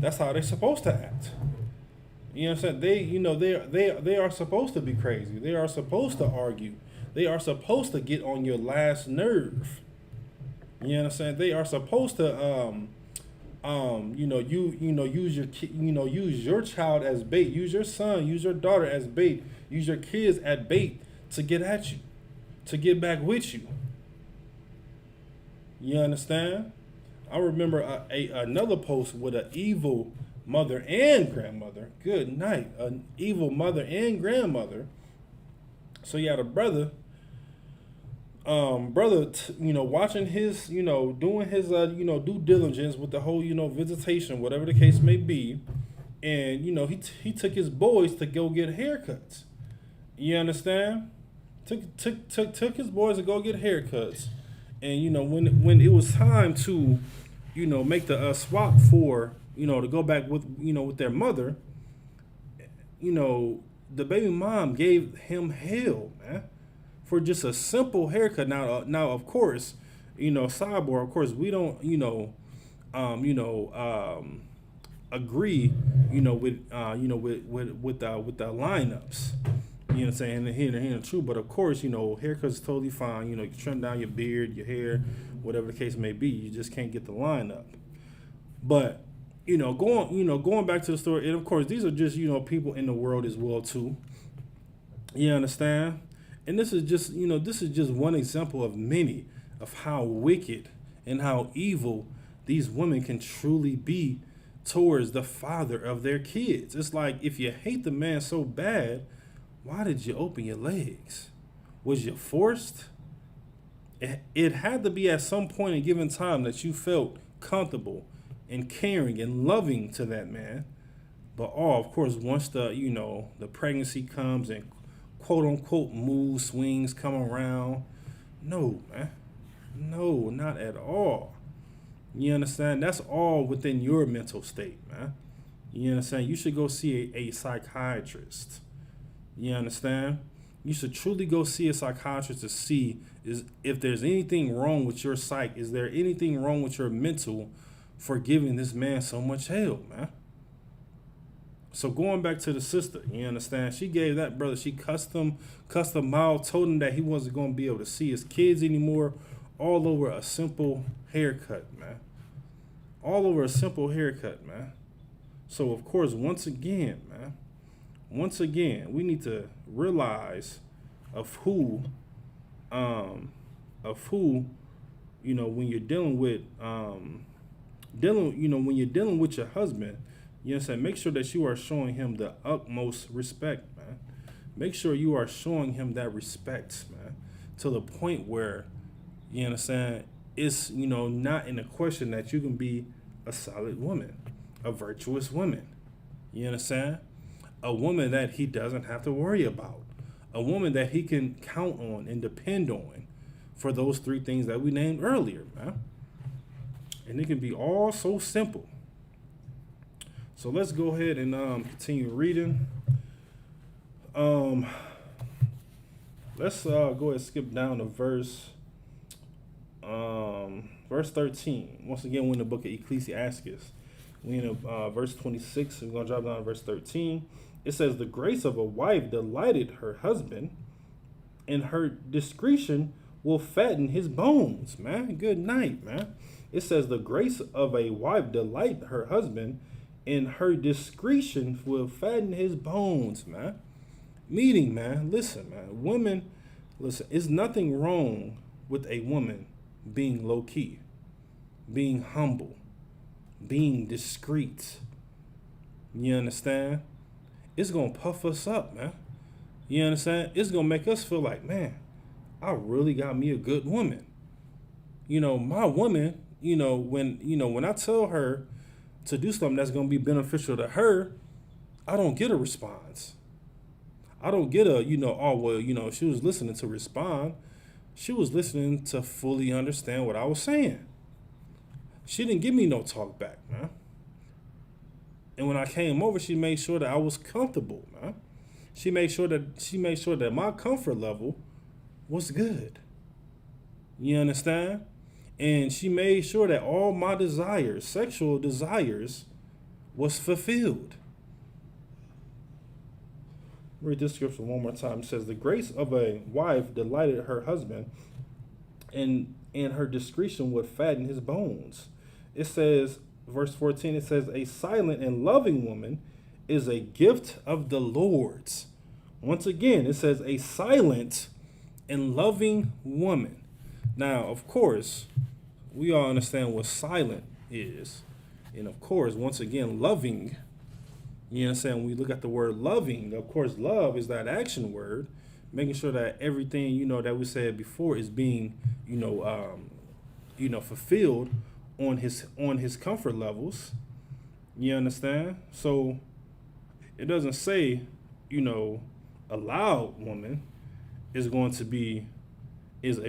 that's how they're supposed to act. You understand? They are supposed to be crazy. They are supposed to argue. They are supposed to get on your last nerve. You understand? They are supposed to use your child as bait, use your son, use your daughter as bait, use your kids as bait to get at you, to get back with you. You understand? I remember another post with an evil mother and grandmother. Good night. An evil mother and grandmother. So you had a brother, watching his, doing his, due diligence with the whole, visitation, whatever the case may be. And, he took his boys to go get haircuts. You understand? Took his boys to go get haircuts. And, when it was time to, make the swap for, to go back with, with their mother, the baby mom gave him hell, man, for just a simple haircut. Now, of course, sidebar, of course, we don't, agree, with the lineups. You know what I'm saying? And here true, but of course, haircuts is totally fine. You trim down your beard, your hair, whatever the case may be. You just can't get the lineup. But, going back to the story, and of course, these are just, people in the world as well too. You understand? And this is just one example of many of how wicked and how evil these women can truly be towards the father of their kids. It's like, if you hate the man so bad, why did you open your legs? Was you forced? It had to be at some point in given time that you felt comfortable and caring and loving to that man. But of course, once the pregnancy comes and quote unquote mood swings come around, no, man. No, not at all. You understand? That's all within your mental state, man. You understand? You should go see a psychiatrist. You understand? You should truly go see a psychiatrist to see if there's anything wrong with your psyche. Is there anything wrong with your mental for giving this man so much hell, man? So going back to the sister, you understand? She gave that brother, she cussed him out, told him that he wasn't going to be able to see his kids anymore, all over a simple haircut, man. All over a simple haircut, man. So, of course, once again, we need to realize of who, when you're dealing with, when you're dealing with your husband, you understand, make sure that you are showing him the utmost respect, man. Make sure you are showing him that respect, man, to the point where, you understand, it's, not in a question that you can be a solid woman, a virtuous woman. You understand? A woman that he doesn't have to worry about. A woman that he can count on and depend on for those three things that we named earlier, man. And it can be all so simple. So let's go ahead and continue reading. Let's go ahead and skip down to verse 13. Once again, we're in the book of Ecclesiastes. We're in verse 26. We're going to drop down to verse 13. It says, the grace of a wife delighted her husband, and her discretion will fatten his bones, man. Good night, man. It says, the grace of a wife delight her husband, and her discretion will fatten his bones, man. Meaning, man, listen, man. Women, listen, it's nothing wrong with a woman being low-key, being humble, being discreet. You understand? It's going to puff us up, man. You understand? It's going to make us feel like, man, I really got me a good woman. My woman, when I tell her to do something that's going to be beneficial to her, I don't get a response. I don't get a, she was listening to respond. She was listening to fully understand what I was saying. She didn't give me no talk back, man. And when I came over, she made sure that I was comfortable, man. She made sure that my comfort level was good. You understand? And she made sure that all my desires, sexual desires, was fulfilled. Read this scripture one more time. It says, the grace of a wife delighted her husband, and her discretion would fatten his bones. It says, verse 14, it says, a silent and loving woman is a gift of the Lord's. Once again, it says a silent and loving woman. Now, of course, we all understand what silent is. And of course, once again, loving, you understand, when we look at the word loving, of course, love is that action word, making sure that everything, that we said before is being, fulfilled on his comfort levels. You understand? So it doesn't say, a loud woman is a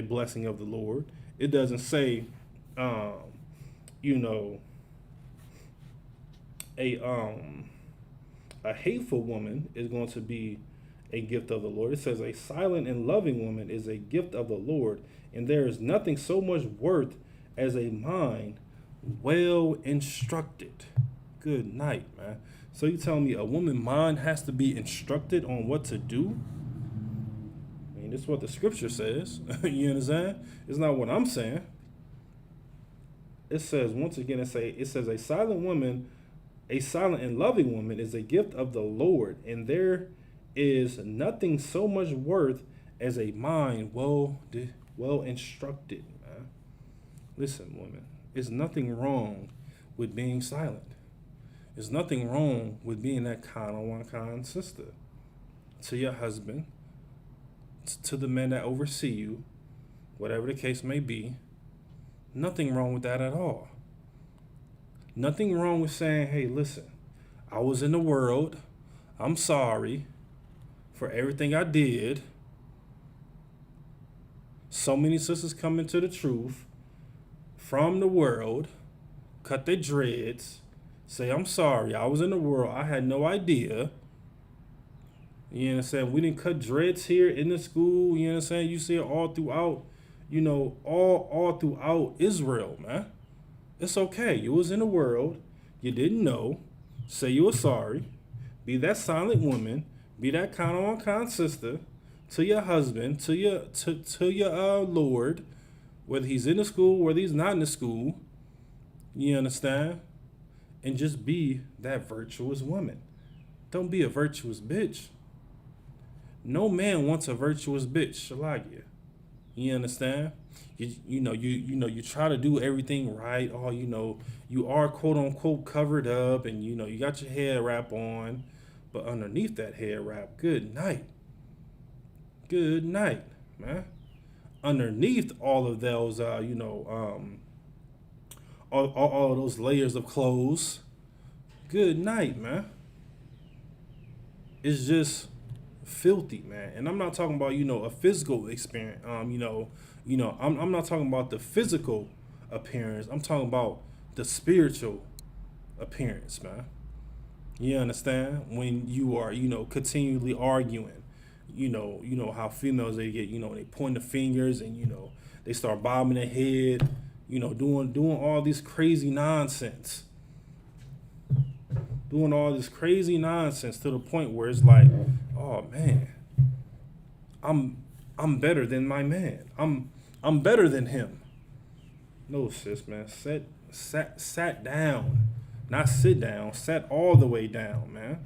blessing of the Lord. It doesn't say, a hateful woman is going to be a gift of the Lord. It says a silent and loving woman is a gift of the Lord, and there is nothing so much worth as a mind well instructed. Good night, man. So you telling me a woman's mind has to be instructed on what to do? I mean, this is what the scripture says. You understand? It's not what I'm saying. It says, once again, it says a silent woman A silent and loving woman is a gift of the Lord, and there is nothing so much worth as a mind well instructed. Man. Listen, women, there's nothing wrong with being silent. There's nothing wrong with being that kind of one kind sister to your husband, to the men that oversee you, whatever the case may be. Nothing wrong with that at all. Nothing wrong with saying, hey, listen, I was in the world. I'm sorry for everything I did. So many sisters come into the truth from the world, cut their dreads, say, I'm sorry, I was in the world. I had no idea. You understand? We didn't cut dreads here in the school. You understand? You see it all throughout, all throughout Israel, man. It's okay. You was in the world. You didn't know. Say you were sorry. Be that silent woman. Be that kind of unkind sister to your husband, to your Lord, whether he's in the school, whether he's not in the school. You understand? And just be that virtuous woman. Don't be a virtuous bitch. No man wants a virtuous bitch, Shalagia. You understand? You try to do everything right. Oh, you are quote unquote covered up, and you got your hair wrap on, but underneath that hair wrap, good night, man. Underneath all of those, all of those layers of clothes, good night, man. It's just filthy, man. And I'm not talking about a physical experience. I'm not talking about the physical appearance. I'm talking about the spiritual appearance, man. You understand? When you are continually arguing, how females, they get, they point the fingers, and they start bobbing their head, doing all this crazy nonsense. Doing all this crazy nonsense to the point where it's like, oh man, I'm better than my man. I'm better than him. No, sis, man. Sat down. Not sit down. Sat all the way down, man.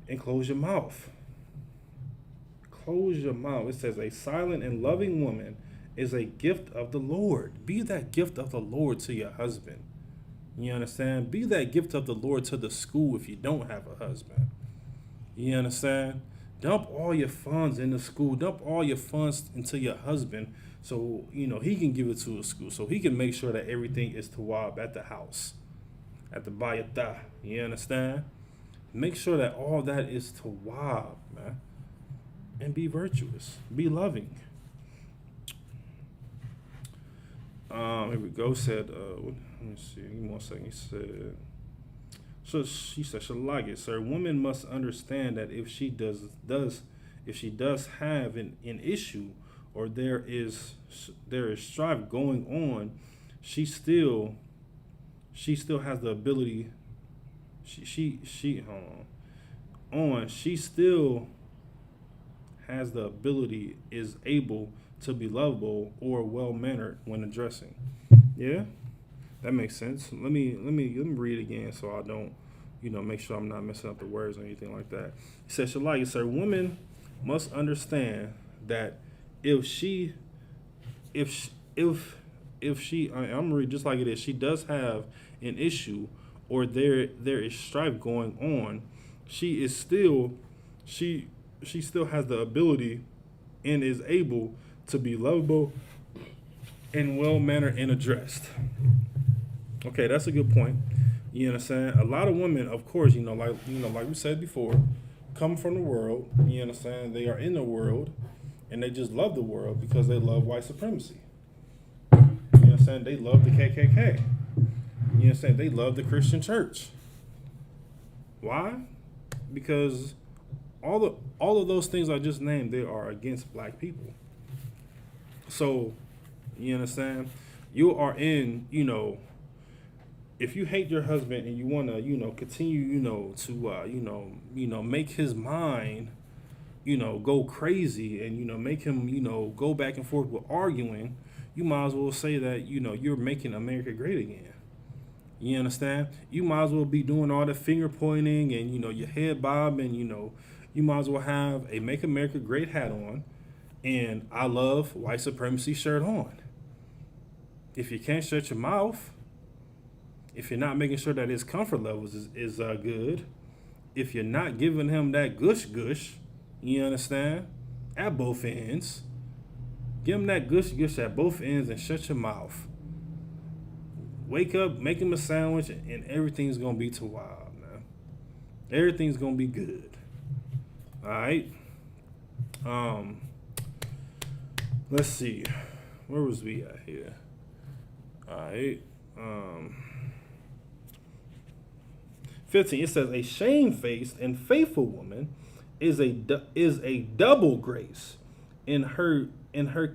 And close your mouth. Close your mouth. It says a silent and loving woman is a gift of the Lord. Be that gift of the Lord to your husband. You understand? Be that gift of the Lord to the school if you don't have a husband. You understand? Dump all your funds in the school. Dump all your funds into your husband so, he can give it to a school. So he can make sure that everything is tawab at the house, at the bayatah. You understand? Make sure that all that is tawab, man. And be virtuous. Be loving. Here we go. Said, let me see. Give me 1 second. He said, so she said, Shalagit, sir, woman must understand that if she does have an issue, or there is strife going on, she still has the ability. She still has the ability, is able to be lovable or well-mannered when addressing. Yeah, that makes sense. Let me read it again so I don't, make sure I'm not messing up the words or anything like that. It says, Shalaya, sir, women must understand that if she, I'm gonna read just like it is, she does have an issue, or there is strife going on, she still has the ability and is able to be lovable and well-mannered and addressed. Okay, that's a good point. You understand? A lot of women, of course, like we said before, come from the world. You understand? They are in the world, and they just love the world because they love white supremacy. You understand? They love the KKK. You understand? They love the Christian church. Why? Because all of those things I just named, they are against black people. So, you understand? You are in, if you hate your husband and you want to, continue, to, make his mind, go crazy and, make him, go back and forth with arguing, you might as well say that, you're making America great again. You understand? You might as well be doing all the finger pointing and, your head bobbing, you might as well have a Make America Great hat on and I love white supremacy shirt on. If you can't shut your mouth, if you're not making sure that his comfort levels is good, if you're not giving him that gush, you understand, at both ends, give him that gush at both ends and shut your mouth. Wake up, make him a sandwich, and everything's going to be too wild, man. Everything's going to be good. All right? Let's see. Where was we at here? All right. 15, it says, a shamefaced and faithful woman is a double grace in her her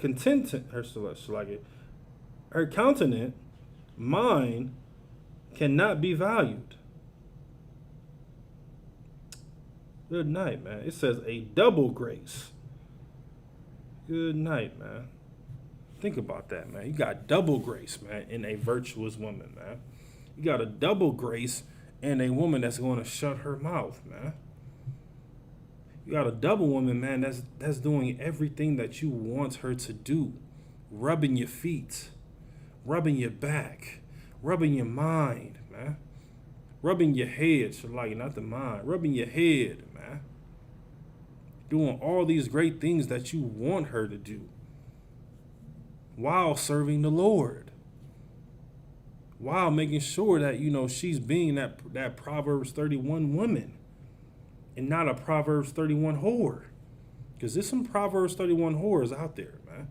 countenance mine cannot be valued. Good night, man. It says a double grace. Good night, man. Think about that, man. You got double grace, man, in a virtuous woman, man. You got a double grace in a woman that's going to shut her mouth, man. You got a double woman, man, that's doing everything that you want her to do. Rubbing your feet, rubbing your back, rubbing your mind, man. Rubbing your head, not the mind. Rubbing your head, man. Doing all these great things that you want her to do while serving the Lord. While making sure that, she's being that Proverbs 31 woman and not a Proverbs 31 whore. Because there's some Proverbs 31 whores out there, man.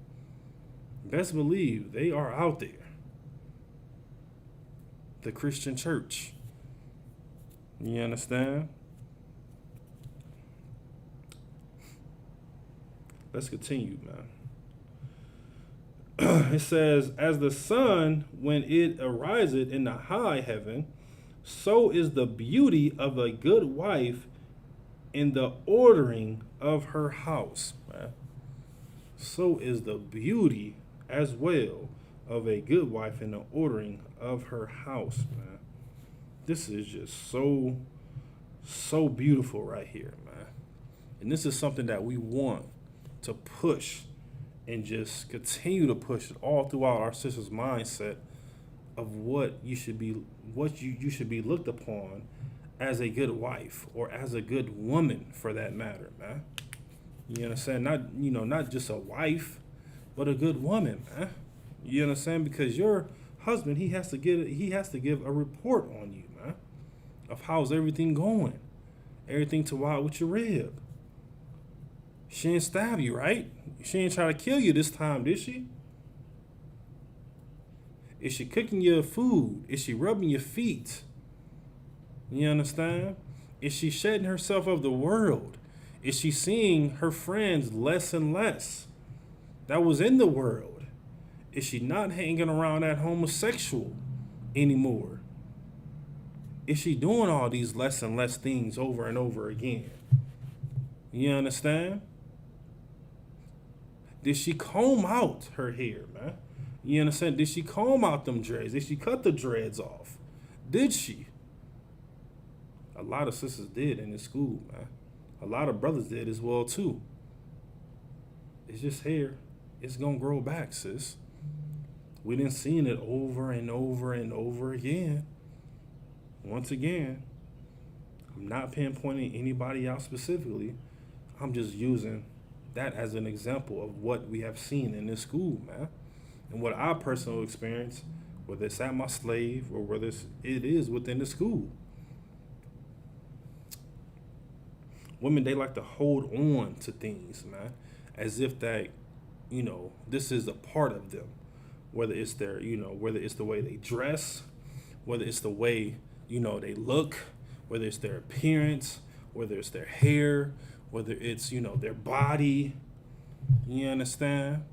Best believe they are out there. The Christian church. You understand? Let's continue, man. It says, as the sun, when it ariseth in the high heaven, so is the beauty of a good wife in the ordering of her house, man. So is the beauty as well of a good wife in the ordering of her house, man. This is just so beautiful right here, man. And this is something that we want to push and just continue to push it all throughout our sister's mindset of what you should be looked upon as a good wife or as a good woman, for that matter, man. You understand? Not just a wife, but a good woman, man. You understand? Because your husband, he has to give a report on you, man, of how's everything going, everything to wild with your rib. She didn't stab you, right? She didn't try to kill you this time, did she? Is she cooking your food? Is she rubbing your feet? You understand? Is she shedding herself of the world? Is she seeing her friends less and less that was in the world? Is she not hanging around that homosexual anymore? Is she doing all these less and less things over and over again? You understand? Did she comb out her hair, man? You understand? Did she comb out them dreads? Did she cut the dreads off? Did she? A lot of sisters did in this school, man. A lot of brothers did as well, too. It's just hair. It's going to grow back, sis. We done seen it over and over and over again. Once again, I'm not pinpointing anybody out specifically. I'm just using that as an example of what we have seen in this school, man. And what I personally experience, whether it's at my slave or whether it is within the school. Women, they like to hold on to things, man, as if that, this is a part of them. Whether it's their, whether it's the way they dress, whether it's the way, they look, whether it's their appearance, whether it's their hair, whether it's, their body. You understand?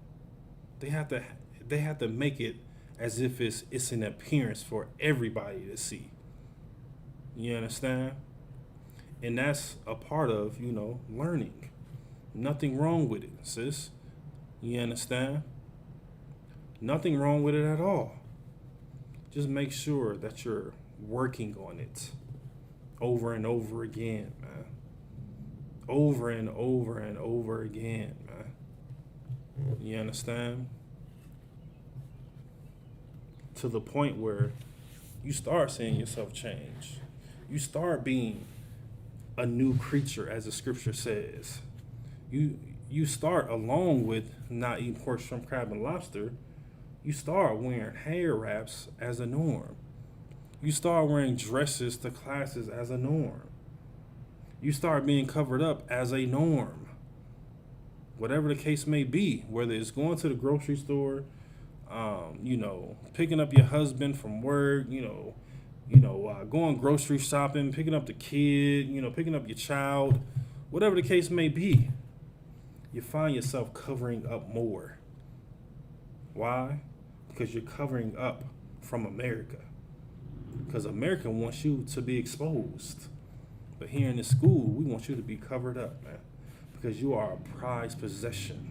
They have to make it as if it's an appearance for everybody to see. You understand? And that's a part of, learning. Nothing wrong with it, sis. You understand? Nothing wrong with it at all. Just make sure that you're working on it over and over again, man. Over and over and over again, man. You understand? To the point where you start seeing yourself change. You start being a new creature, as the scripture says. You start, along with not eating pork, shrimp, crab, and lobster, you start wearing hair wraps as a norm. You start wearing dresses to classes as a norm. You start being covered up as a norm. Whatever the case may be, whether it's going to the grocery store, picking up your husband from work, going grocery shopping, picking up the kid, picking up your child, whatever the case may be, you find yourself covering up more. Why? Because you're covering up from America. Because America wants you to be exposed. But here in the school, we want you to be covered up, man. Because you are a prized possession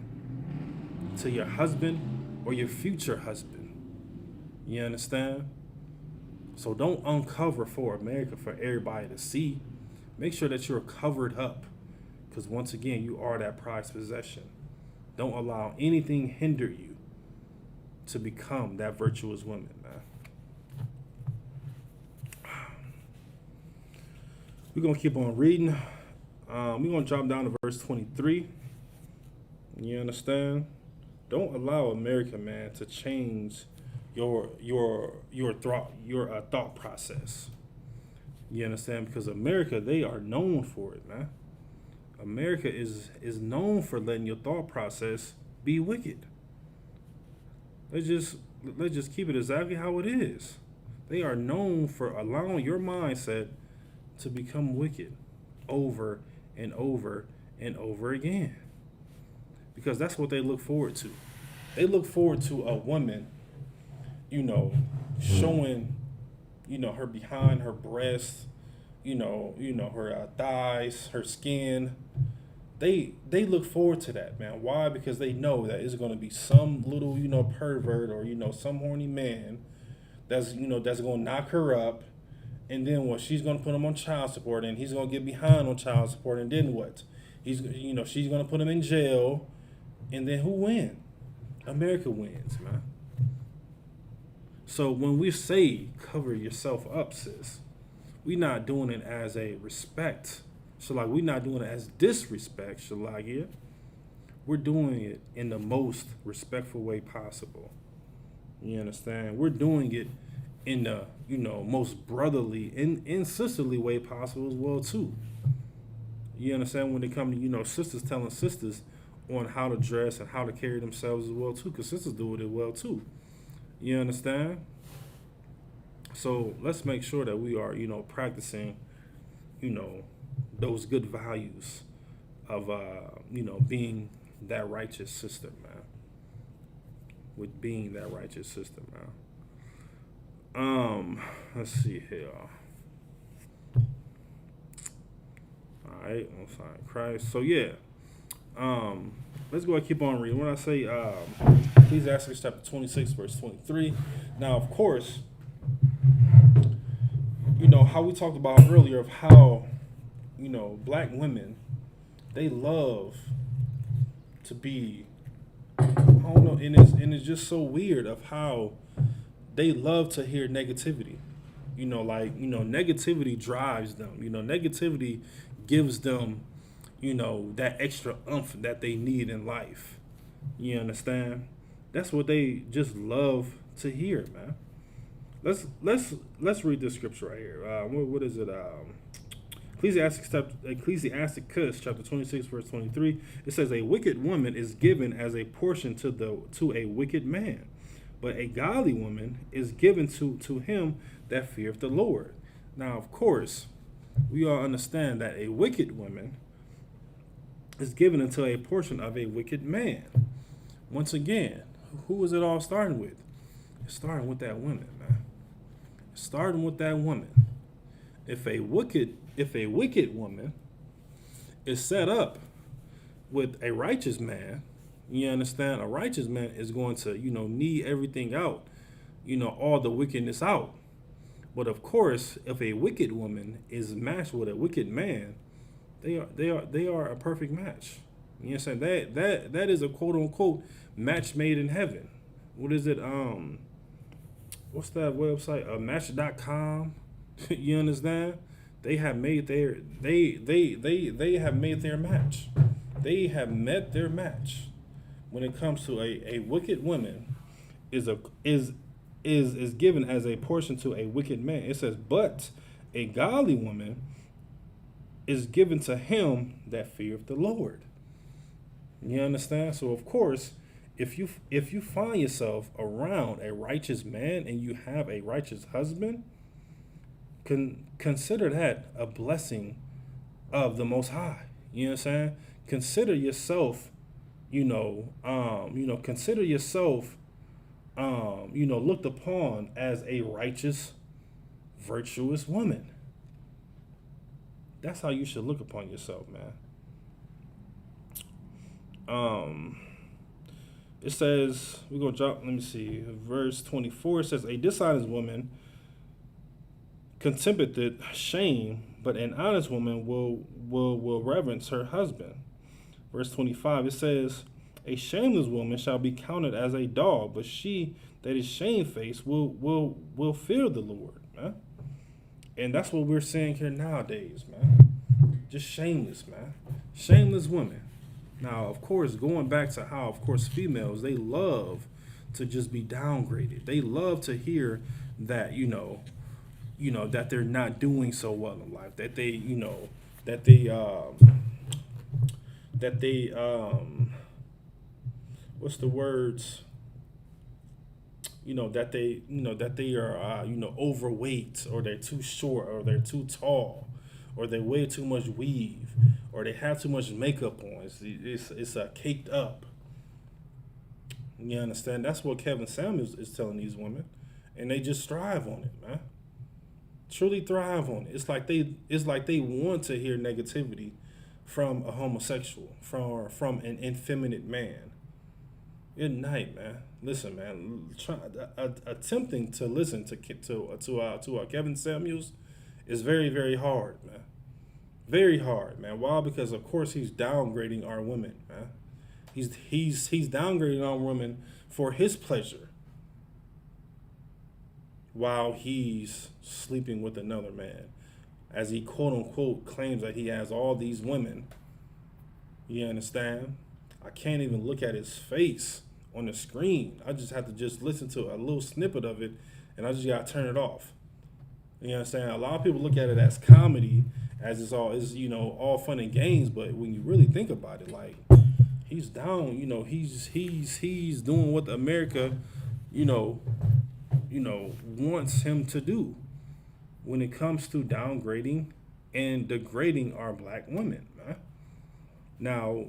to your husband or your future husband. You understand? So don't uncover for America for everybody to see. Make sure that you're covered up. Because once again, you are that prized possession. Don't allow anything hinder you to become that virtuous woman, man. We're going to keep on reading. We're going to drop down to verse 23. You understand? Don't allow America, man, to change your thought process. You understand? Because America, they are known for it, man. America is known for letting your thought process be wicked. Let's just keep it exactly how it is. They are known for allowing your mindset to become wicked over and over and over again. Because that's what they look forward to. They look forward to a woman, showing, her behind, her breasts, her thighs, her skin. They look forward to that, man. Why? Because they know that it's going to be some little, pervert or, some horny man that's going to knock her up. And then what? She's going to put him on child support, and he's going to get behind on child support. And then what? She's going to put him in jail. And then who wins? America wins, man. So when we say cover yourself up, sis, we're not doing it as a respect. So we're not doing it as disrespect, Shalagia. We're doing it in the most respectful way possible. You understand? We're doing it in the, most brotherly and sisterly way possible as well, too. You understand? When they come to, sisters telling sisters on how to dress and how to carry themselves as well, too, because sisters do it as well, too. You understand? So let's make sure that we are, practicing, those good values of, being that righteous sister, man. With being that righteous sister, man. Let's see here. All right, I'm sorry, Christ. So yeah, let's go and keep on reading. When I say Ecclesiastes chapter 26, verse 23. Now, of course, how we talked about earlier of how, black women, they love to be, I don't know, and it's just so weird of how they love to hear negativity. Negativity drives them. Negativity gives them, that extra oomph that they need in life. You understand? That's what they just love to hear, man. Let's read this scripture right here. What is it? Ecclesiasticus chapter 26, verse 23. It says, "A wicked woman is given as a portion to a wicked man, but a godly woman is given to him that feareth the Lord." Now, of course, we all understand that a wicked woman is given into a portion of a wicked man. Once again, who is it all starting with? It's starting with that woman, man. It's starting with that woman. If a wicked woman is set up with a righteous man, you understand? A righteous man is going to, need everything out, all the wickedness out. But of course, if a wicked woman is matched with a wicked man, they are a perfect match. You know what I'm saying? That is a quote unquote match made in heaven. What is it? What's that website? Match.com. You understand? They have made their they have made their match. They have met their match. When it comes to a wicked woman is a is given as a portion to a wicked man. It says, but a godly woman is given to him that feareth the Lord. You understand? So of course, if you find yourself around a righteous man and you have a righteous husband, consider that a blessing of the Most High. You know what I'm saying? Consider yourself, consider yourself, looked upon as a righteous, virtuous woman. That's how you should look upon yourself, man. It says, we're going to drop, let me see, verse 24, it says, a dishonest woman contempteth shame, but an honest woman will reverence her husband. Verse 25, it says, a shameless woman shall be counted as a dog, but she that is shamefaced will fear the Lord, man. And that's what we're seeing here nowadays, man. Just shameless, man. Shameless women. Now, of course, going back to how, of course, females, they love to just be downgraded. They love to hear that, that they're not doing so well in life, that they what's the words? That they are, overweight, or they're too short, or they're too tall, or they wear too much weave, or they have too much makeup on. It's caked up. You understand? That's what Kevin Samuels is telling these women, and they just thrive on it, man. Truly thrive on it. It's like they want to hear negativity from a homosexual, from an effeminate man. Good night, man. Listen, man. Attempting to listen to Kevin Samuels is very, very hard, man. Very hard, man. Why? Because of course he's downgrading our women, man. He's downgrading our women for his pleasure, while he's sleeping with another man, as he quote unquote claims that he has all these women. You understand? I can't even look at his face on the screen. I just have to just listen to a little snippet of it, and I just got to turn it off. You understand? A lot of people look at it as comedy, as it's all fun and games, but when you really think about it, like, he's down, he's doing what America, wants him to do when it comes to downgrading and degrading our black women, man. Now,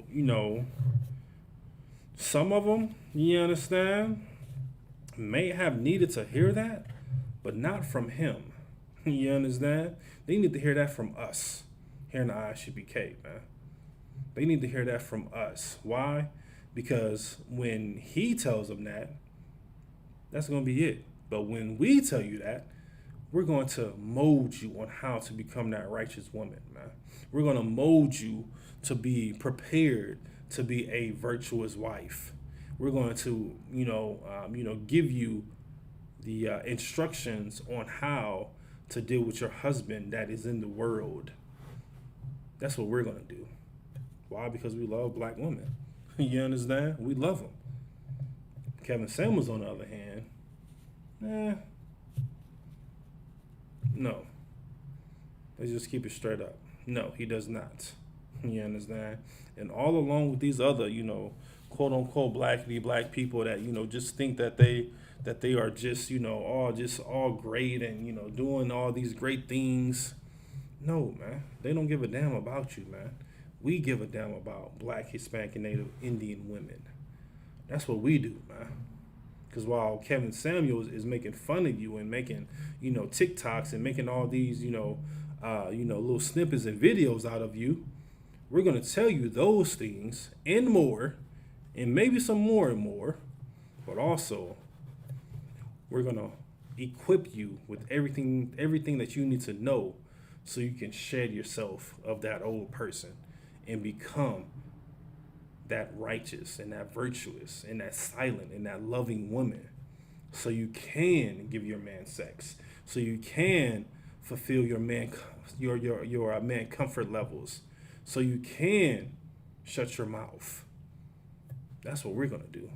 some of them, you understand, may have needed to hear that, but not from him. You understand? They need to hear that from us here in the ISUPK, man. They need to hear that from us. Why? Because when he tells them that, that's going to be it. But when we tell you that, we're going to mold you on how to become that righteous woman, man. We're going to mold you to be prepared to be a virtuous wife. We're going to, give you the instructions on how to deal with your husband that is in the world. That's what we're going to do. Why? Because we love black women. You understand? We love them. Kevin Samuels, on the other hand, no. Let's just keep it straight up. No, he does not. You understand? And all along with these other, quote unquote black people that, just think that they are just, all great and, doing all these great things. No, man. They don't give a damn about you, man. We give a damn about black, Hispanic, and Native Indian women. That's what we do, man. Because while Kevin Samuels is making fun of you and making, TikToks and making all these, little snippets and videos out of you, we're going to tell you those things and more, and maybe some more and more, but also we're going to equip you with everything that you need to know so you can shed yourself of that old person and become that righteous and that virtuous and that silent and that loving woman, so you can give your man sex, so you can fulfill your man comfort levels, so you can shut your mouth. That's what we're gonna do.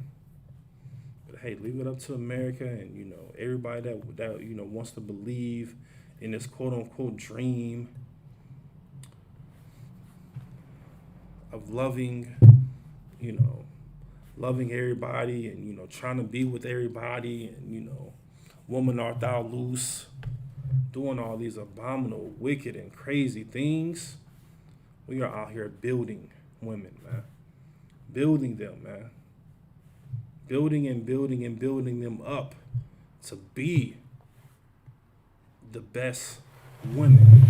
But hey, leave it up to America and everybody that wants to believe in this quote unquote dream of loving everybody and trying to be with everybody and woman art thou loose, doing all these abominable, wicked, and crazy things. We are out here building women, man. Building them, man. Building and building and building them up to be the best women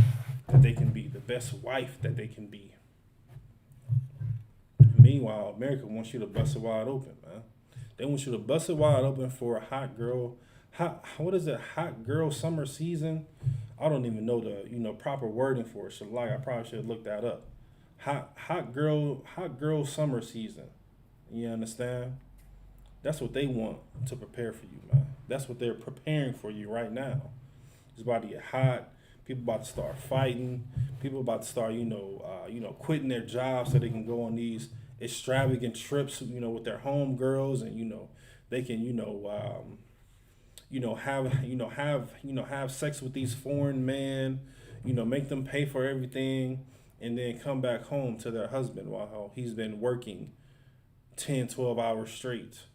that they can be, the best wife that they can be. Meanwhile, America wants you to bust it wide open, man. They want you to bust it wide open for a hot girl. What is it? Hot girl summer season? I don't even know the proper wording for it. So I probably should look that up. Hot girl summer season. You understand? That's what they want to prepare for you, man. That's what they're preparing for you right now. It's about to get hot. People about to start fighting. People about to start, quitting their jobs so they can go on these extravagant trips, with their home girls, and they can, have sex with these foreign men, make them pay for everything, and then come back home to their husband while he's been working 10, 12 hours straight.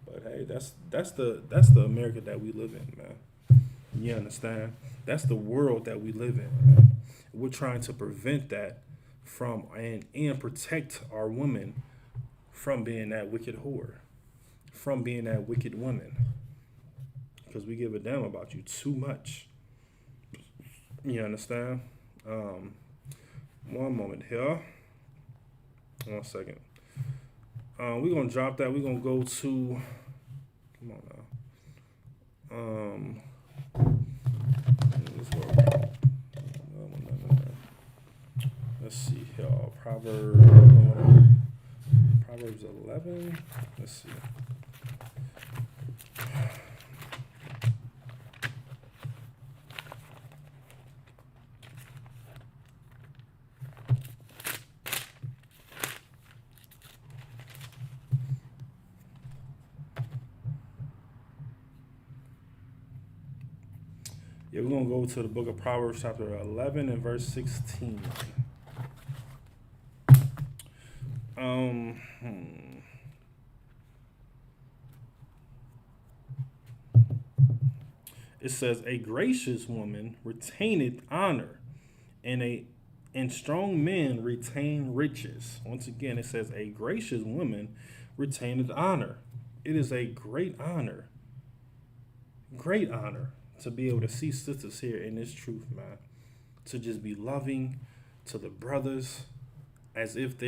But hey, that's the America that we live in, man. You understand? That's the world that we live in, man. We're trying to prevent that from and protect our women from being that wicked whore, from being that wicked woman, because we give a damn about you too much. You understand? One moment here. 1 second. We're gonna drop that. We're gonna go to. Come on now. Let's see here. Proverbs 11. Let's see. Yeah, we're going to go to the book of Proverbs chapter 11 and verse 16. It says, a gracious woman retaineth honor, and strong men retain riches. Once again, it says, a gracious woman retaineth honor. It is a great honor to be able to see sisters here in this truth, man. To just be loving to the brothers as if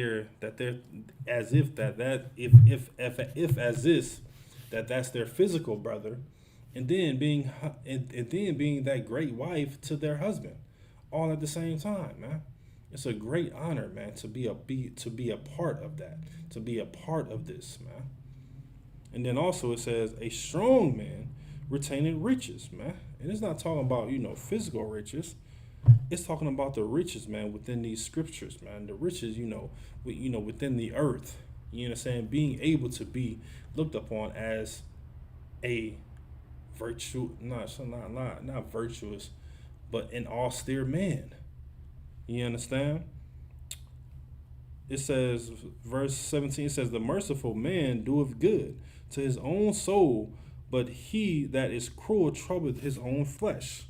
that's their physical brother, and then being that great wife to their husband, all at the same time, man. It's a great honor, man, to be a part of that, to be a part of this, man. And then also it says, a strong man retaining riches, man. And it's not talking about, physical riches. It's talking about the riches, man, within these scriptures, man. The riches, within the earth. You understand? Being able to be looked upon as a not virtuous, but an austere man. You understand? It says, verse 17 says, the merciful man doeth good to his own soul, but he that is cruel troubleth his own flesh.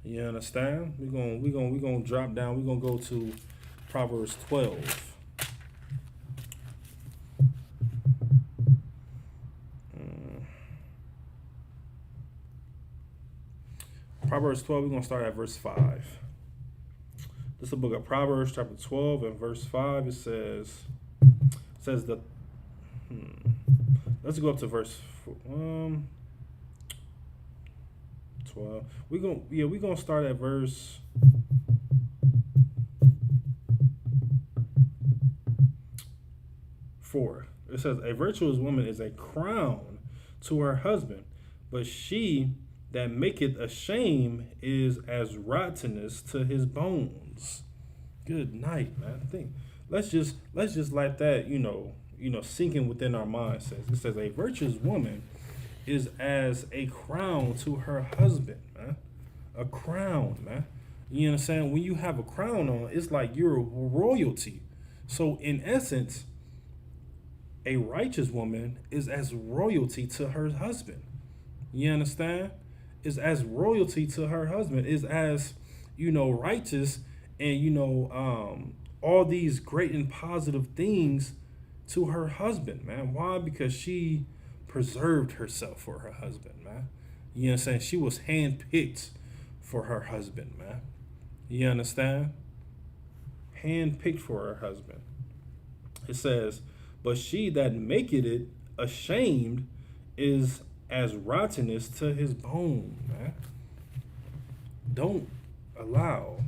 You understand? We're gonna drop down. We're gonna go to Proverbs 12. Proverbs 12, we're going to start at verse 5. This is the book of Proverbs, chapter 12, and verse 5. It says that, let's go up to verse 12. We gonna start at verse 4. It says, "A virtuous woman is a crown to her husband, but she that maketh a shame is as rottenness to his bones." Good night, man. Let's just let that sink in within our mindsets. It says a virtuous woman is as a crown to her husband, man. A crown, man. You understand? When you have a crown on, it's like you're royalty. So in essence, a righteous woman is as royalty to her husband. You understand? Is as royalty to her husband. Is as righteous and all these great and positive things to her husband, man. Why? Because she preserved herself for her husband, man. You understand? She was handpicked for her husband, man. You understand? Handpicked for her husband. It says, "But she that maketh it ashamed is as rottenness to his bone," man. Don't allow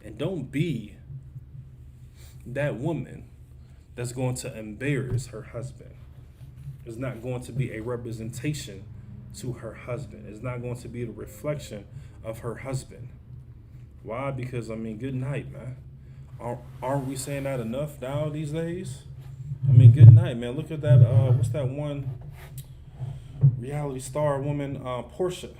and don't be that woman that's going to embarrass her husband. It's not going to be a representation to her husband. It's not going to be the reflection of her husband. Why? Because, good night, man. Aren't we saying that enough now these days? Good night, man. Look at that. What's that one reality star woman, Portia?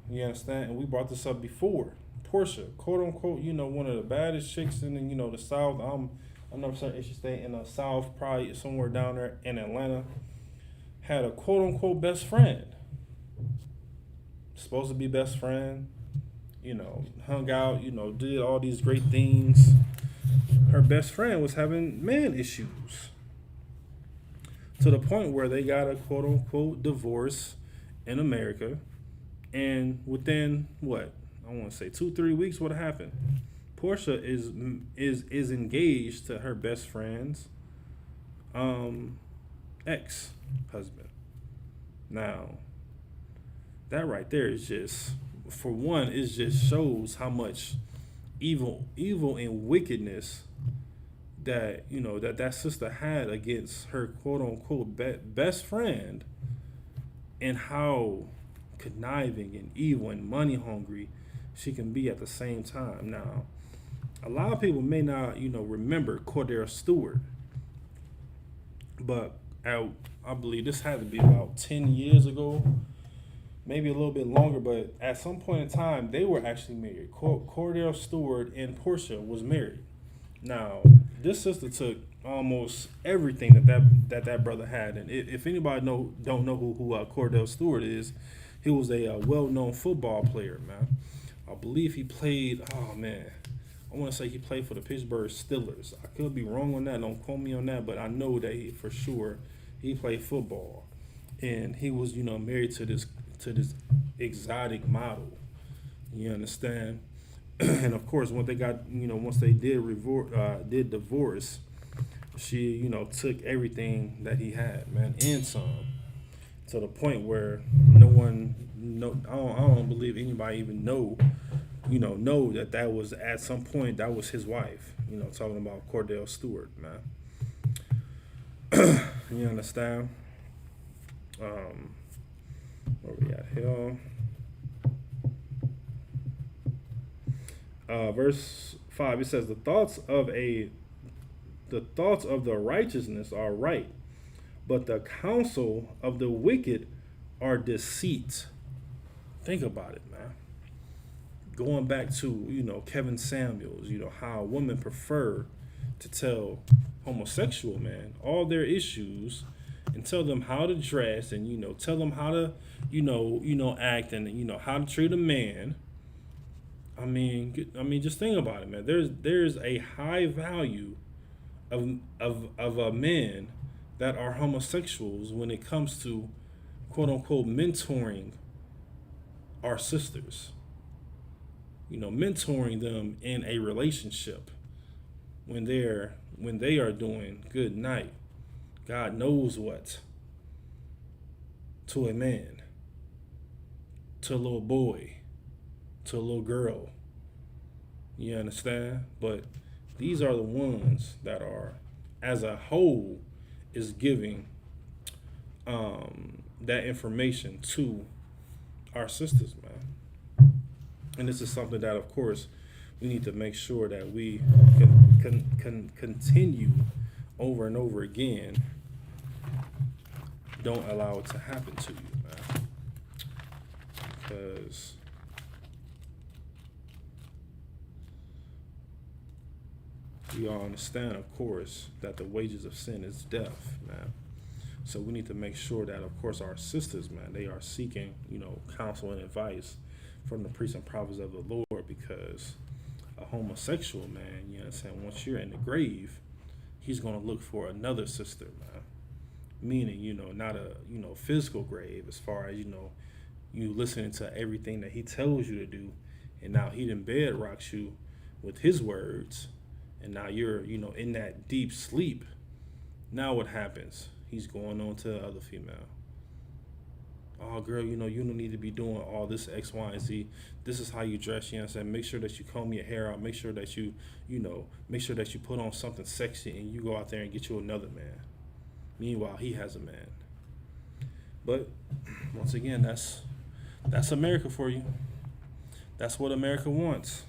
You understand? And we brought this up before. Portia, quote unquote, one of the baddest chicks in the South. I'm never saying if she stayed in the South, probably somewhere down there in Atlanta. Had a quote unquote best friend. Supposed to be best friend. Hung out. Did all these great things. Her best friend was having man issues. To the point where they got a quote unquote divorce in America. And within what? I want to say 2-3 weeks, what happened? Portia is engaged to her best friend's ex-husband. Now, that right there is just, for one, it just shows how much evil and wickedness that that sister had against her quote unquote best friend, and how conniving and evil and money hungry she can be at the same time. Now, a lot of people may not, remember Cordell Stewart, but I believe this had to be about 10 years ago, maybe a little bit longer, but at some point in time, they were actually married. Cordell Stewart and Portia was married. Now, this sister took almost everything that brother had, and if anybody don't know who Cordell Stewart is, he was a well-known football player, man. I believe he played. Oh man, I want to say he played for the Pittsburgh Steelers. I could be wrong on that. Don't quote me on that, but I know that for sure he played football, and he was married to this exotic model. You understand? And of course, when they got once they did divorce, she took everything that he had, man, and some. To the point where I don't believe anybody even know that was at some point that was his wife. Talking about Cordell Stewart, man. You understand? Where we at here? Verse 5. It says, "The thoughts of the righteousness are right, but the counsel of the wicked are deceit." Think about it, man. Going back to, Kevin Samuels, how women prefer to tell homosexual men all their issues and tell them how to dress and, tell them how to, act and, how to treat a man. Just think about it, man. There's a high value of men that are homosexuals when it comes to quote unquote mentoring our sisters. Mentoring them in a relationship when they are doing good night. God knows what. to a man, to a little boy, to a little girl. You understand? But these are the ones that are, as a whole, is giving that information to our sisters, man. And this is something that, of course, we need to make sure that we can continue over and over again. Don't allow it to happen to you, man. Because we all understand, of course, that the wages of sin is death, man. So we need to make sure that, of course, our sisters, man, they are seeking, counsel and advice from the priests and prophets of the Lord, because a homosexual, man, you know what I'm saying, once you're in the grave, he's going to look for another sister, man. Meaning, not a, physical grave, as far as, you listening to everything that he tells you to do, and now he done bedrocks you with his words, and now you're, in that deep sleep. Now what happens? He's going on to the other female. Oh, girl, you don't need to be doing all this X, Y, and Z. This is how you dress, you know what I'm saying? Make sure that you comb your hair out. Make sure that you, make sure that you put on something sexy and you go out there and get you another man. Meanwhile, he has a man. But once again, that's America for you. That's what America wants.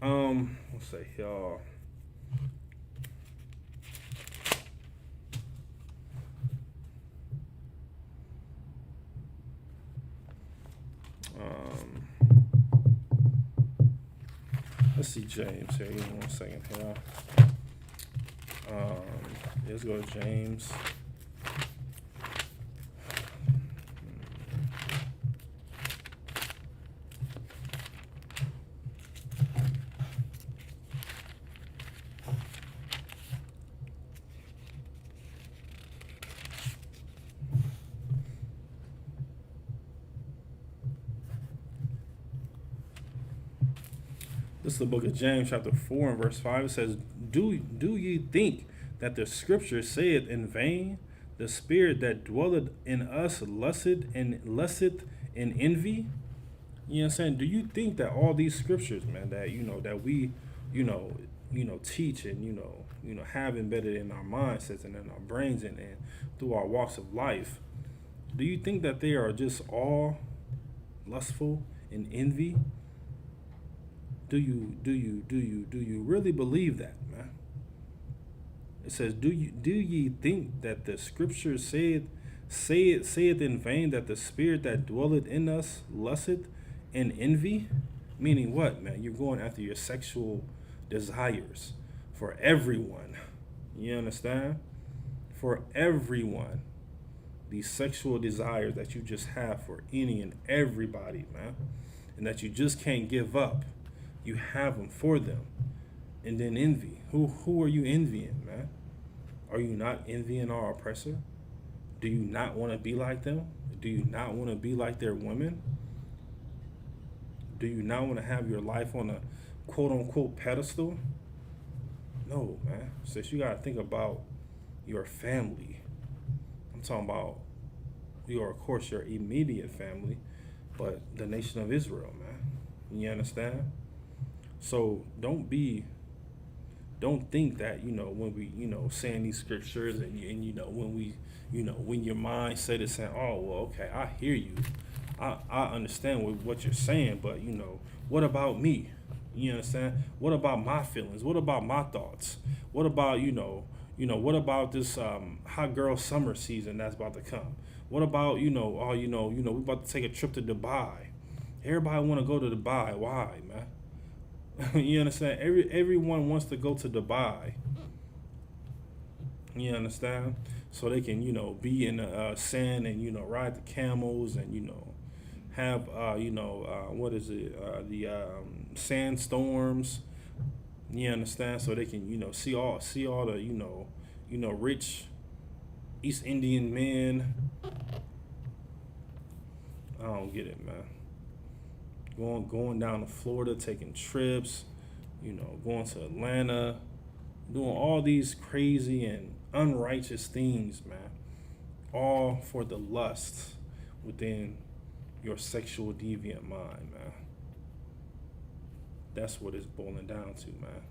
Let's say, y'all. Let's see James here. Give me 1 second here. Let's go to James. This is the book of James, chapter 4 and verse 5. It says, Do ye think that the scripture saith in vain, the spirit that dwelleth in us lusteth in envy? You know what I'm saying? Do you think that all these scriptures, man, that that we, teach and have embedded in our mindsets and in our brains and through our walks of life, do you think that they are just all lustful and envy? Do you really believe that, man? It says, do ye think that the scripture saith in vain, that the spirit that dwelleth in us lusteth in envy? Meaning what, man? You're going after your sexual desires for everyone. You understand? For everyone. These sexual desires that you just have for any and everybody, man. And that you just can't give up. You have them for them. And then envy. Who are you envying, man? Are you not envying our oppressor? Do you not want to be like them? Do you not want to be like their women? Do you not want to have your life on a quote-unquote pedestal? No, man. Sis, you got to think about your family. I'm talking about, of course, your immediate family, but the nation of Israel, man. You understand? So don't think that, when we, saying these scriptures and when we, when your mindset is saying, oh, well, okay, I hear you. I understand what you're saying, but, what about me? You understand? What about my feelings? What about my thoughts? What about, what about this hot girl summer season that's about to come? What about, we about to take a trip to Dubai. Everybody want to go to Dubai. Why, man? You understand? Everyone wants to go to Dubai. You understand? So they can, be in the sand and, ride the camels and, have, what is it? The sandstorms. You understand? So they can, see all the, rich East Indian men. I don't get it, man. Going down to Florida, taking trips, going to Atlanta, doing all these crazy and unrighteous things, man. all for the lust within your sexual deviant mind, man. That's what it's boiling down to, man.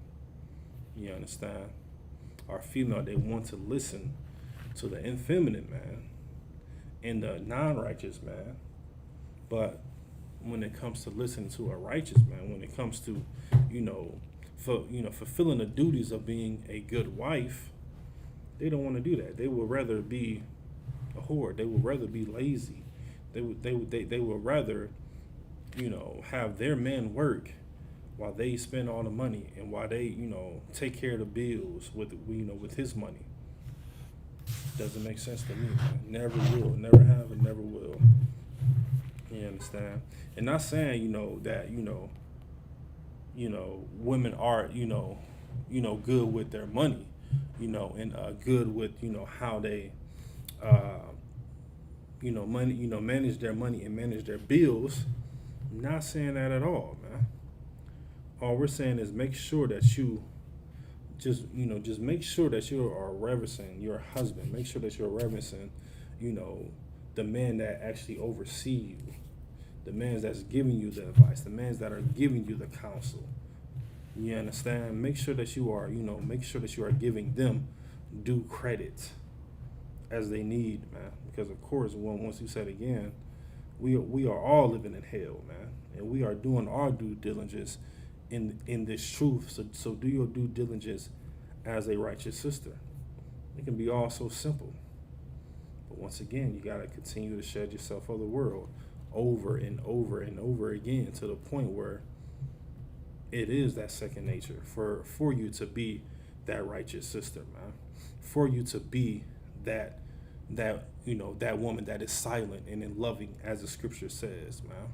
You understand? Our female, they want to listen to the effeminate man and the non-righteous man, but when it comes to listening to a righteous man, when it comes to, fulfilling the duties of being a good wife, they don't want to do that. They would rather be a whore. They would rather be lazy. They would rather, have their men work while they spend all the money and while they, take care of the bills with his money. Doesn't make sense to me, man. Never will, never have, and never will. You understand? And not saying, that, women are, good with their money, and good with, how they, manage their money and manage their bills. I'm not saying that at all, man. All we're saying is make sure that you just make sure that you are reverencing your husband. Make sure that you're reverencing, the man that actually oversee you, the man that's giving you the advice, the men that are giving you the counsel. You understand? Make sure that you are, giving them due credit as they need, man. Because of course, once you said again, we are all living in hell, man, and we are doing our due diligence in this truth. So do your due diligence as a righteous sister. It can be all so simple. But once again, you got to continue to shed yourself of the world over and over and over again to the point where it is that second nature for you to be that righteous sister, man. For you to be that woman that is silent and in loving, as the scripture says, man.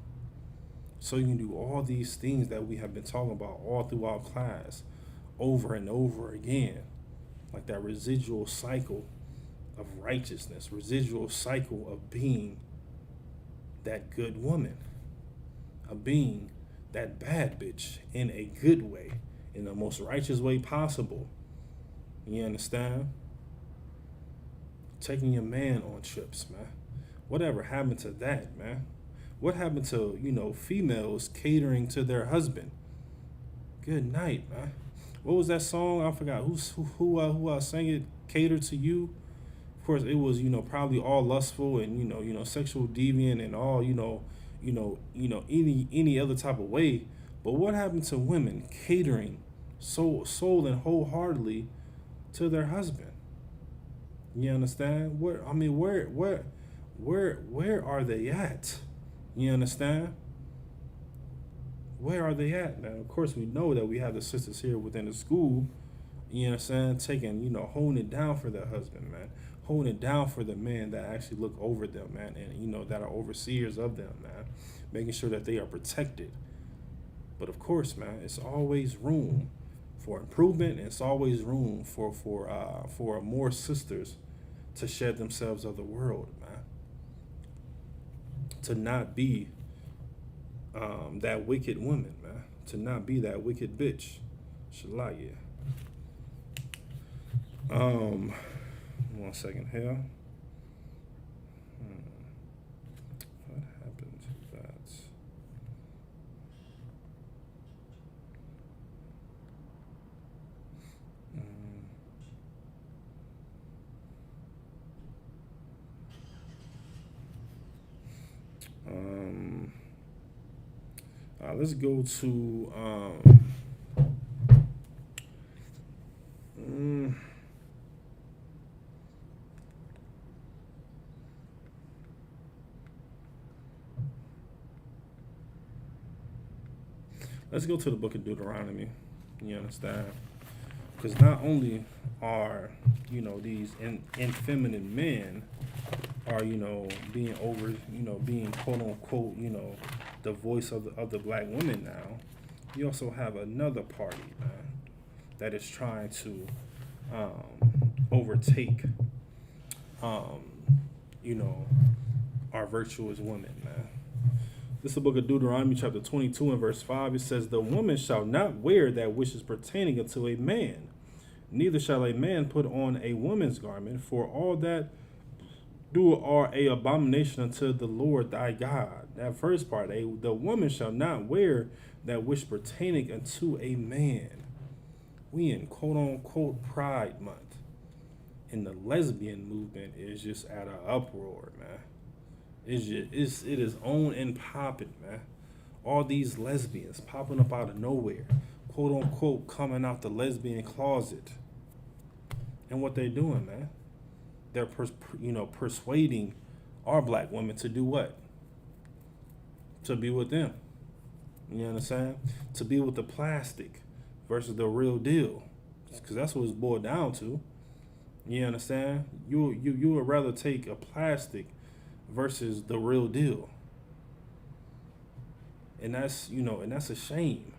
So you can do all these things that we have been talking about all throughout class over and over again, like that residual cycle of righteousness, residual cycle of being that good woman, of being that bad bitch in a good way, in the most righteous way possible. You understand? Taking your man on trips, man. Whatever happened to that, man? What happened to, females catering to their husband? Good night, man. What was that song? I forgot who sang it. Cater to you. Of course, it was, probably all lustful and sexual deviant and all, any other type of way. But what happened to women catering soul and wholeheartedly to their husband? You understand? Where are they at? You understand? Where are they at? Now, of course, we know that we have the sisters here within the school, you understand, taking, holding it down for their husband, man. Holding it down for the men that actually look over them, man, and, that are overseers of them, man. Making sure that they are protected. But, of course, man, it's always room for improvement, and it's always room for more sisters to shed themselves of the world, man. To not be that wicked woman, man. To not be that wicked bitch. Shalaya. 1 second here. What happened to that? Let's go to let's go to the book of Deuteronomy. You understand? Because not only are these effeminate men are being over being quote unquote the voice of the black women now, you also have another party, man, that is trying to overtake our virtuous women, man. This is the book of Deuteronomy chapter 22 and verse 5. It says, "The woman shall not wear that which is pertaining unto a man, neither shall a man put on a woman's garment, for all that do are a abomination unto the Lord thy God. That first part, the woman shall not wear that which pertaineth unto a man. We in quote unquote Pride Month. And the lesbian movement is just at an uproar, man. It is on and popping, man. All these lesbians popping up out of nowhere, quote unquote, coming out the lesbian closet. And what they're doing, man, they're persuading our black women to do what? To be with them. You understand? To be with the plastic versus the real deal, because that's what it's boiled down to. You understand? You would rather take a plastic versus the real deal. And that's a shame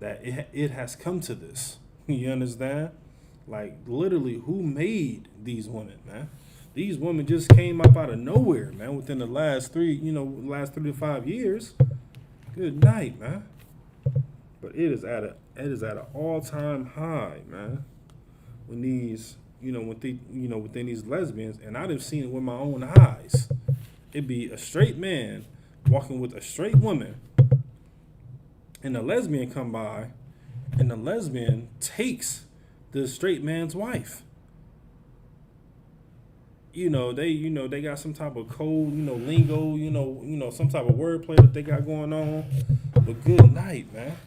that it has come to this. You understand? Like, literally, who made these women, man? These women just came up out of nowhere, man, within the last 3 to 5 years. Good night, man. But it is at an all-time high, man. When these within these lesbians, and I done seen it with my own eyes. It'd be a straight man walking with a straight woman, and a lesbian come by, and the lesbian takes the straight man's wife. They got some type of code, lingo, some type of wordplay that they got going on. But good night, man.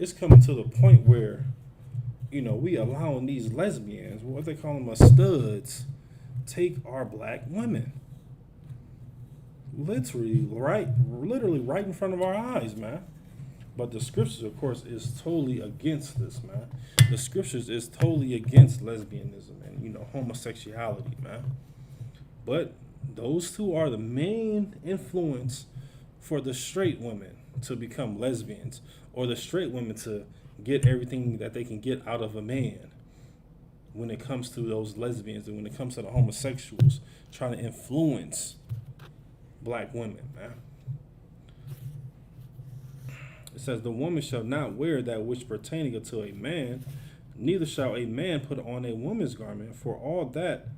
It's coming to the point where, we allowing these lesbians, what they call them, studs, take our black women. Literally right in front of our eyes, man. But the scriptures, of course, is totally against this, man. The scriptures is totally against lesbianism and, homosexuality, man. But those two are the main influence for the straight women to become lesbians, or the straight women to get everything that they can get out of a man when it comes to those lesbians, and when it comes to the homosexuals trying to influence black women, man. It says, the woman shall not wear that which pertaineth unto a man, neither shall a man put on a woman's garment, for all that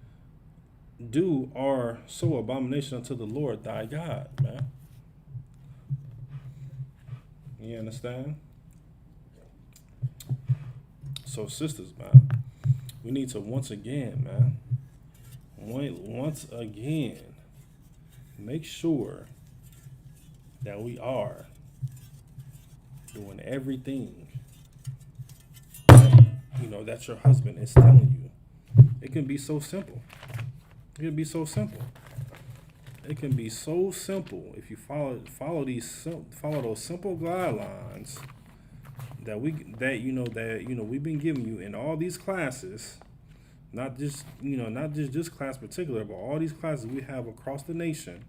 do are so abomination unto the Lord thy God, man. You understand? So, sisters, man, we need to once again make sure that we are doing everything that your husband is telling you. It can be so simple. It can be so simple. It can be so simple if you follow those simple guidelines that we've been giving you in all these classes, not just this class particular, but all these classes we have across the nation,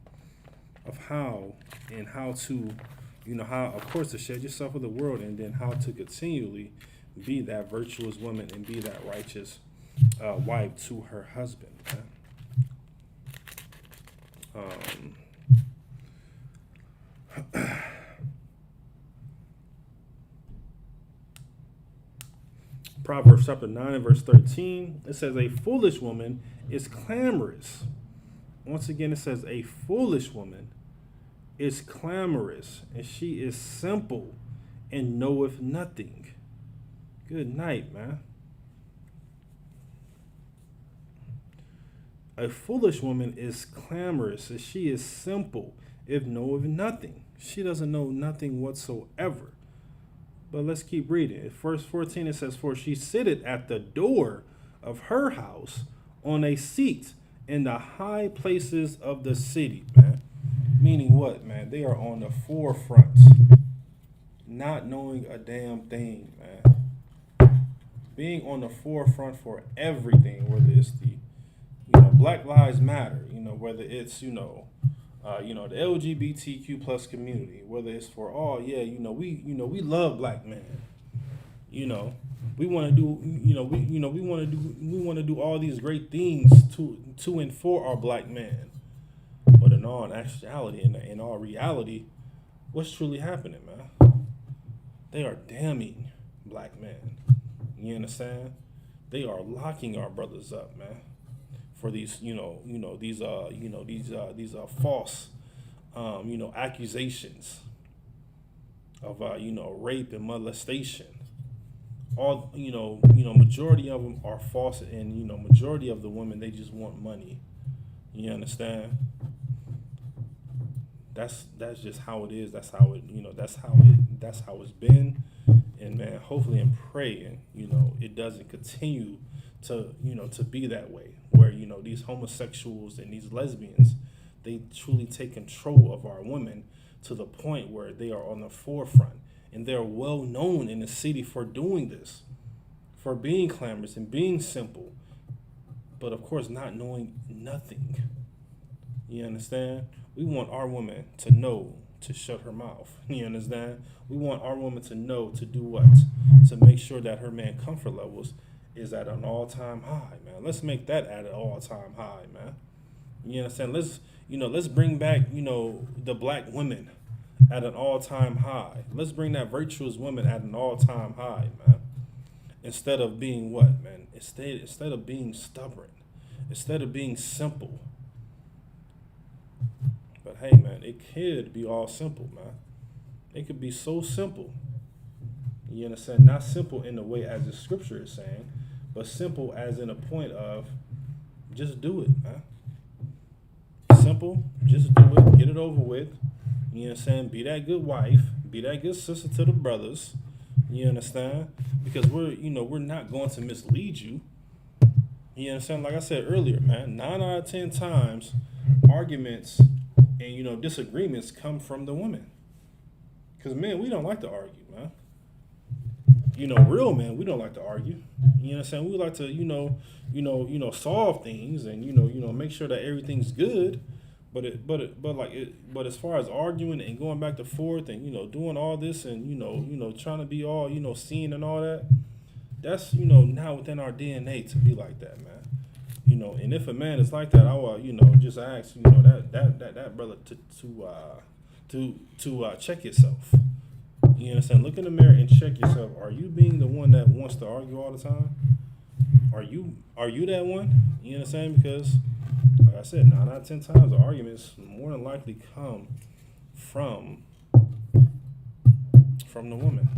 of how to, how, of course, to shed yourself with the world, and then how to continually be that virtuous woman and be that righteous wife to her husband. Proverbs chapter 9 and verse 13, it says, a foolish woman is clamorous. Once again, it says, a foolish woman is clamorous, and she is simple and knoweth nothing. Good night, man. A foolish woman is clamorous, and she is simple, if knoweth nothing. She doesn't know nothing whatsoever. But let's keep reading. At verse 14, it says, for she sitteth at the door of her house on a seat in the high places of the city, man. Meaning what, man? They are on the forefront, not knowing a damn thing, man. Being on the forefront for everything, whether it's the, Black Lives Matter, whether it's, the LGBTQ plus community, whether it's for all, we love black men. We want to do, we want to do all these great things to and for our black man. But in all actuality, in all reality, what's truly happening, man? They are damning black men. You understand? They are locking our brothers up, man, for these, these false, accusations of, rape and molestation. All, majority of them are false, and, majority of the women, they just want money. You understand? That's just how it is. That's how it, that's how it's been. And man, hopefully and praying, it doesn't continue to, to be that way, where, these homosexuals and these lesbians, they truly take control of our women to the point where they are on the forefront, and they're well known in the city for doing this, for being clamorous and being simple, but of course not knowing nothing. You understand? We want our woman to know to shut her mouth. You understand? We want our woman to know to do what? To make sure that her man comfort levels is at an all-time high, man. Let's make that at an all-time high, man. You understand? Let's bring back, the black women at an all-time high. Let's bring that virtuous woman at an all-time high, man. Instead of being what, man? Instead of being stubborn, instead of being simple. But hey, man, it could be all simple, man. It could be so simple. You understand? Not simple in the way as the scripture is saying, but simple as in a point of just do it, man. Simple, just do it, get it over with. You understand? Be that good wife, be that good sister to the brothers. You understand? Because we're not going to mislead you. You understand? Like I said earlier, man, 9 out of 10 times arguments and disagreements come from the women. Because men, we don't like to argue, man. Real men, we don't like to argue. You understand? We like to solve things and make sure that everything's good. But as far as arguing and going back and forth and doing all this and trying to be all seen and all that, that's not within our DNA to be like that, man. And if a man is like that, I will just ask that brother to check yourself. You understand? Look in the mirror and check yourself. Are you being the one that wants to argue all the time? Are you that one? You understand? Because like I said, 9 out of 10 times the arguments more than likely come from the woman.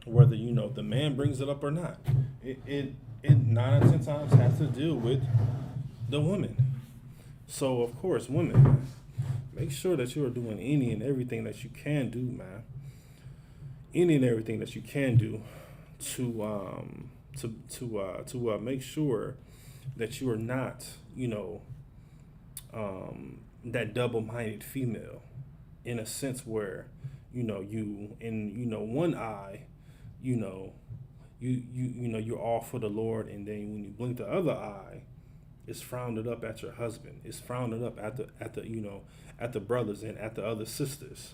Whether the man brings it up or not. It 9 out of 10 times has to deal with the woman. So of course, women, make sure that you are doing any and everything that you can do, man. Any and everything that you can do to make sure that you are not, that double-minded female, in a sense where, you in one eye, you're all for the Lord, and then when you blink the other eye, it's frowned up at your husband. It's frowned up at the brothers and at the other sisters.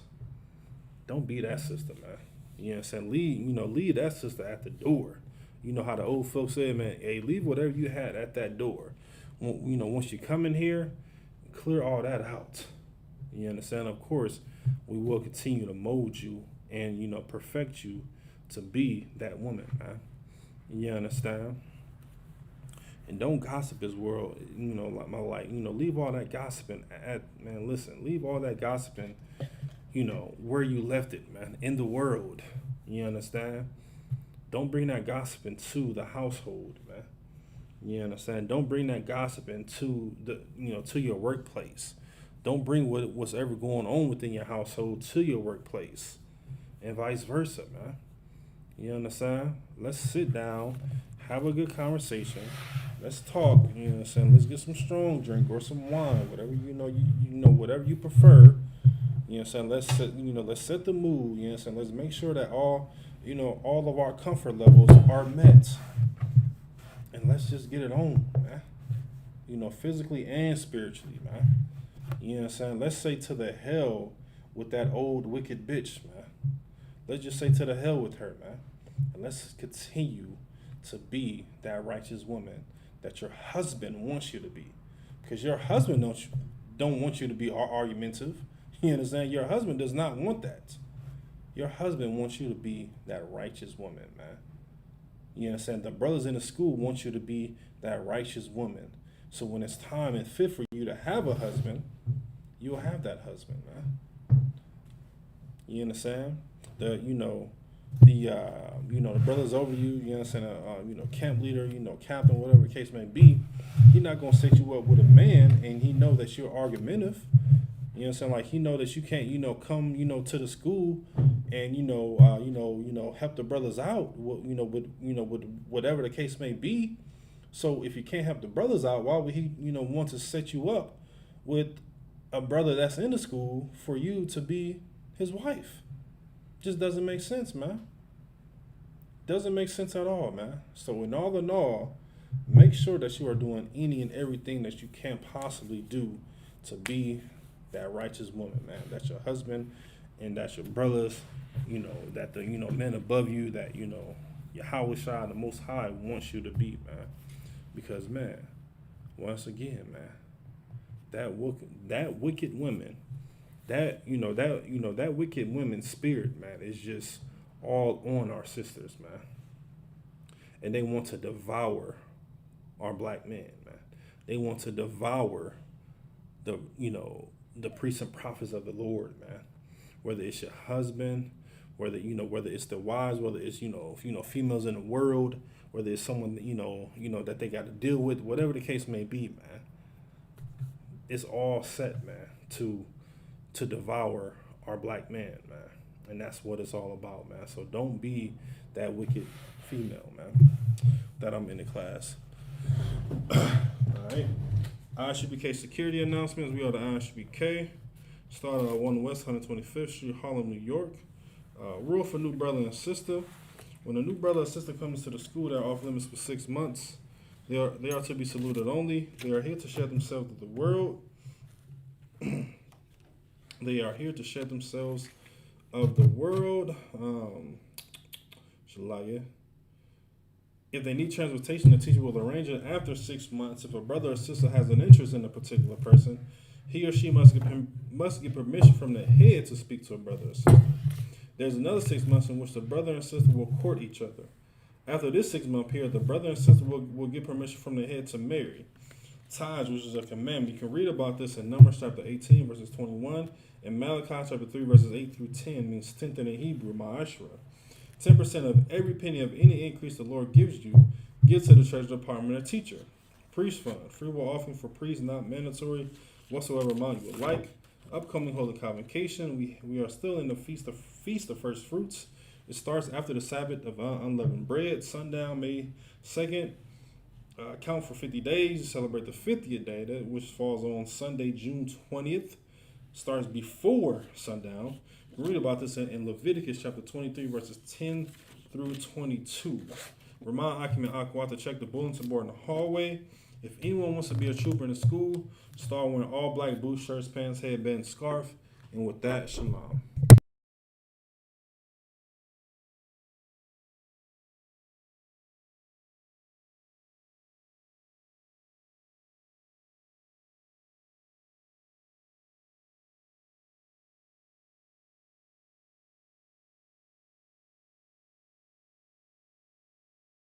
Don't be that sister, man. You know what I'm saying? Leave that sister at the door. You know how the old folks said, man, hey, leave whatever you had at that door. Once you come in here, clear all that out. You understand? Of course, we will continue to mold you and, perfect you to be that woman, man. You understand? And don't gossip as well, leave all that gossiping leave all that gossiping, where you left it, man, in the world. You understand? Don't bring that gossiping to the household, man. You understand? Don't bring that gossiping to to your workplace. Don't bring what's ever going on within your household to your workplace, and vice versa, man. You understand? Let's sit down, have a good conversation. Let's talk. You know what I'm saying? Let's get some strong drink or some wine, whatever whatever you prefer. You know what I'm saying? Let's set the mood. You know what I'm saying? Let's make sure that all of our comfort levels are met. And let's just get it on, man. Physically and spiritually, man. You know what I'm saying? Let's say to the hell with that old wicked bitch, man. Let's just say to the hell with her, man. And let's continue to be that righteous woman that your husband wants you to be. Because your husband don't want you to be argumentative. You understand? Your husband does not want that. Your husband wants you to be that righteous woman, man. You understand? The brothers in the school want you to be that righteous woman. So when it's time and fit for you to have a husband, you'll have that husband, man. You understand? The brothers over you, you understand, camp leader, captain, whatever the case may be, he not gonna set you up with a man, and he know that you're argumentative. You know what I'm saying? Like, he know that you can't, come, to the school and, help the brothers out, with whatever the case may be. So if you can't help the brothers out, why would he, want to set you up with a brother that's in the school for you to be his wife? Just doesn't make sense, man. Doesn't make sense at all, man. So in all, make sure that you are doing any and everything that you can possibly do to be that righteous woman, man. That's your husband and that's your brothers, that the, men above you, that, Yahweh Shai, the Most High, wants you to be, man. Because, man, once again, man, that wicked woman, that wicked women's spirit, man, is just all on our sisters, man. And they want to devour our black men, man. They want to devour the priests and prophets of the Lord, man. Whether it's your husband, whether it's the wives, whether it's females in the world, whether it's someone that they got to deal with, whatever the case may be, man. It's all set, man, to devour our black man, man. And that's what it's all about, man. So don't be that wicked female, man. That I'm in the class. All right. ISUPK security announcements. We are the ISUPK. Started at 1 West 125th Street, Harlem, New York. Rule for new brother and sister. When a new brother or sister comes to the school, they're off limits for 6 months. They are to be saluted only. They are here to share themselves with the world. They are here to share themselves of the world. If they need transportation, the teacher will arrange it after 6 months. If a brother or sister has an interest in a particular person, he or she must get permission from the head to speak to a brother or sister. There's another 6 months in which the brother and sister will court each other. After this 6 month period, the brother and sister will get permission from the head to marry. Tithes, which is a commandment. You can read about this in Numbers chapter 18, verses 21, and Malachi chapter 3, verses 8 through 10, means tenth in Hebrew, ma'ashra. 10% of every penny of any increase the Lord gives you, give to the treasury department or teacher. Priest fund, free will offering for priests, not mandatory, whatsoever amount you would like. Upcoming Holy Convocation, we are still in the Feast of First Fruits. It starts after the Sabbath of unleavened bread, sundown, May 2nd. Count for 50 days, celebrate the 50th day, which falls on Sunday, June 20th. Starts before sundown. Read about this in Leviticus chapter 23, verses 10 through 22. Remind Akim and Aqua to check the bulletin board in the hallway. If anyone wants to be a trooper in the school, start wearing all black boots, shirts, pants, headband, scarf. And with that, shalom.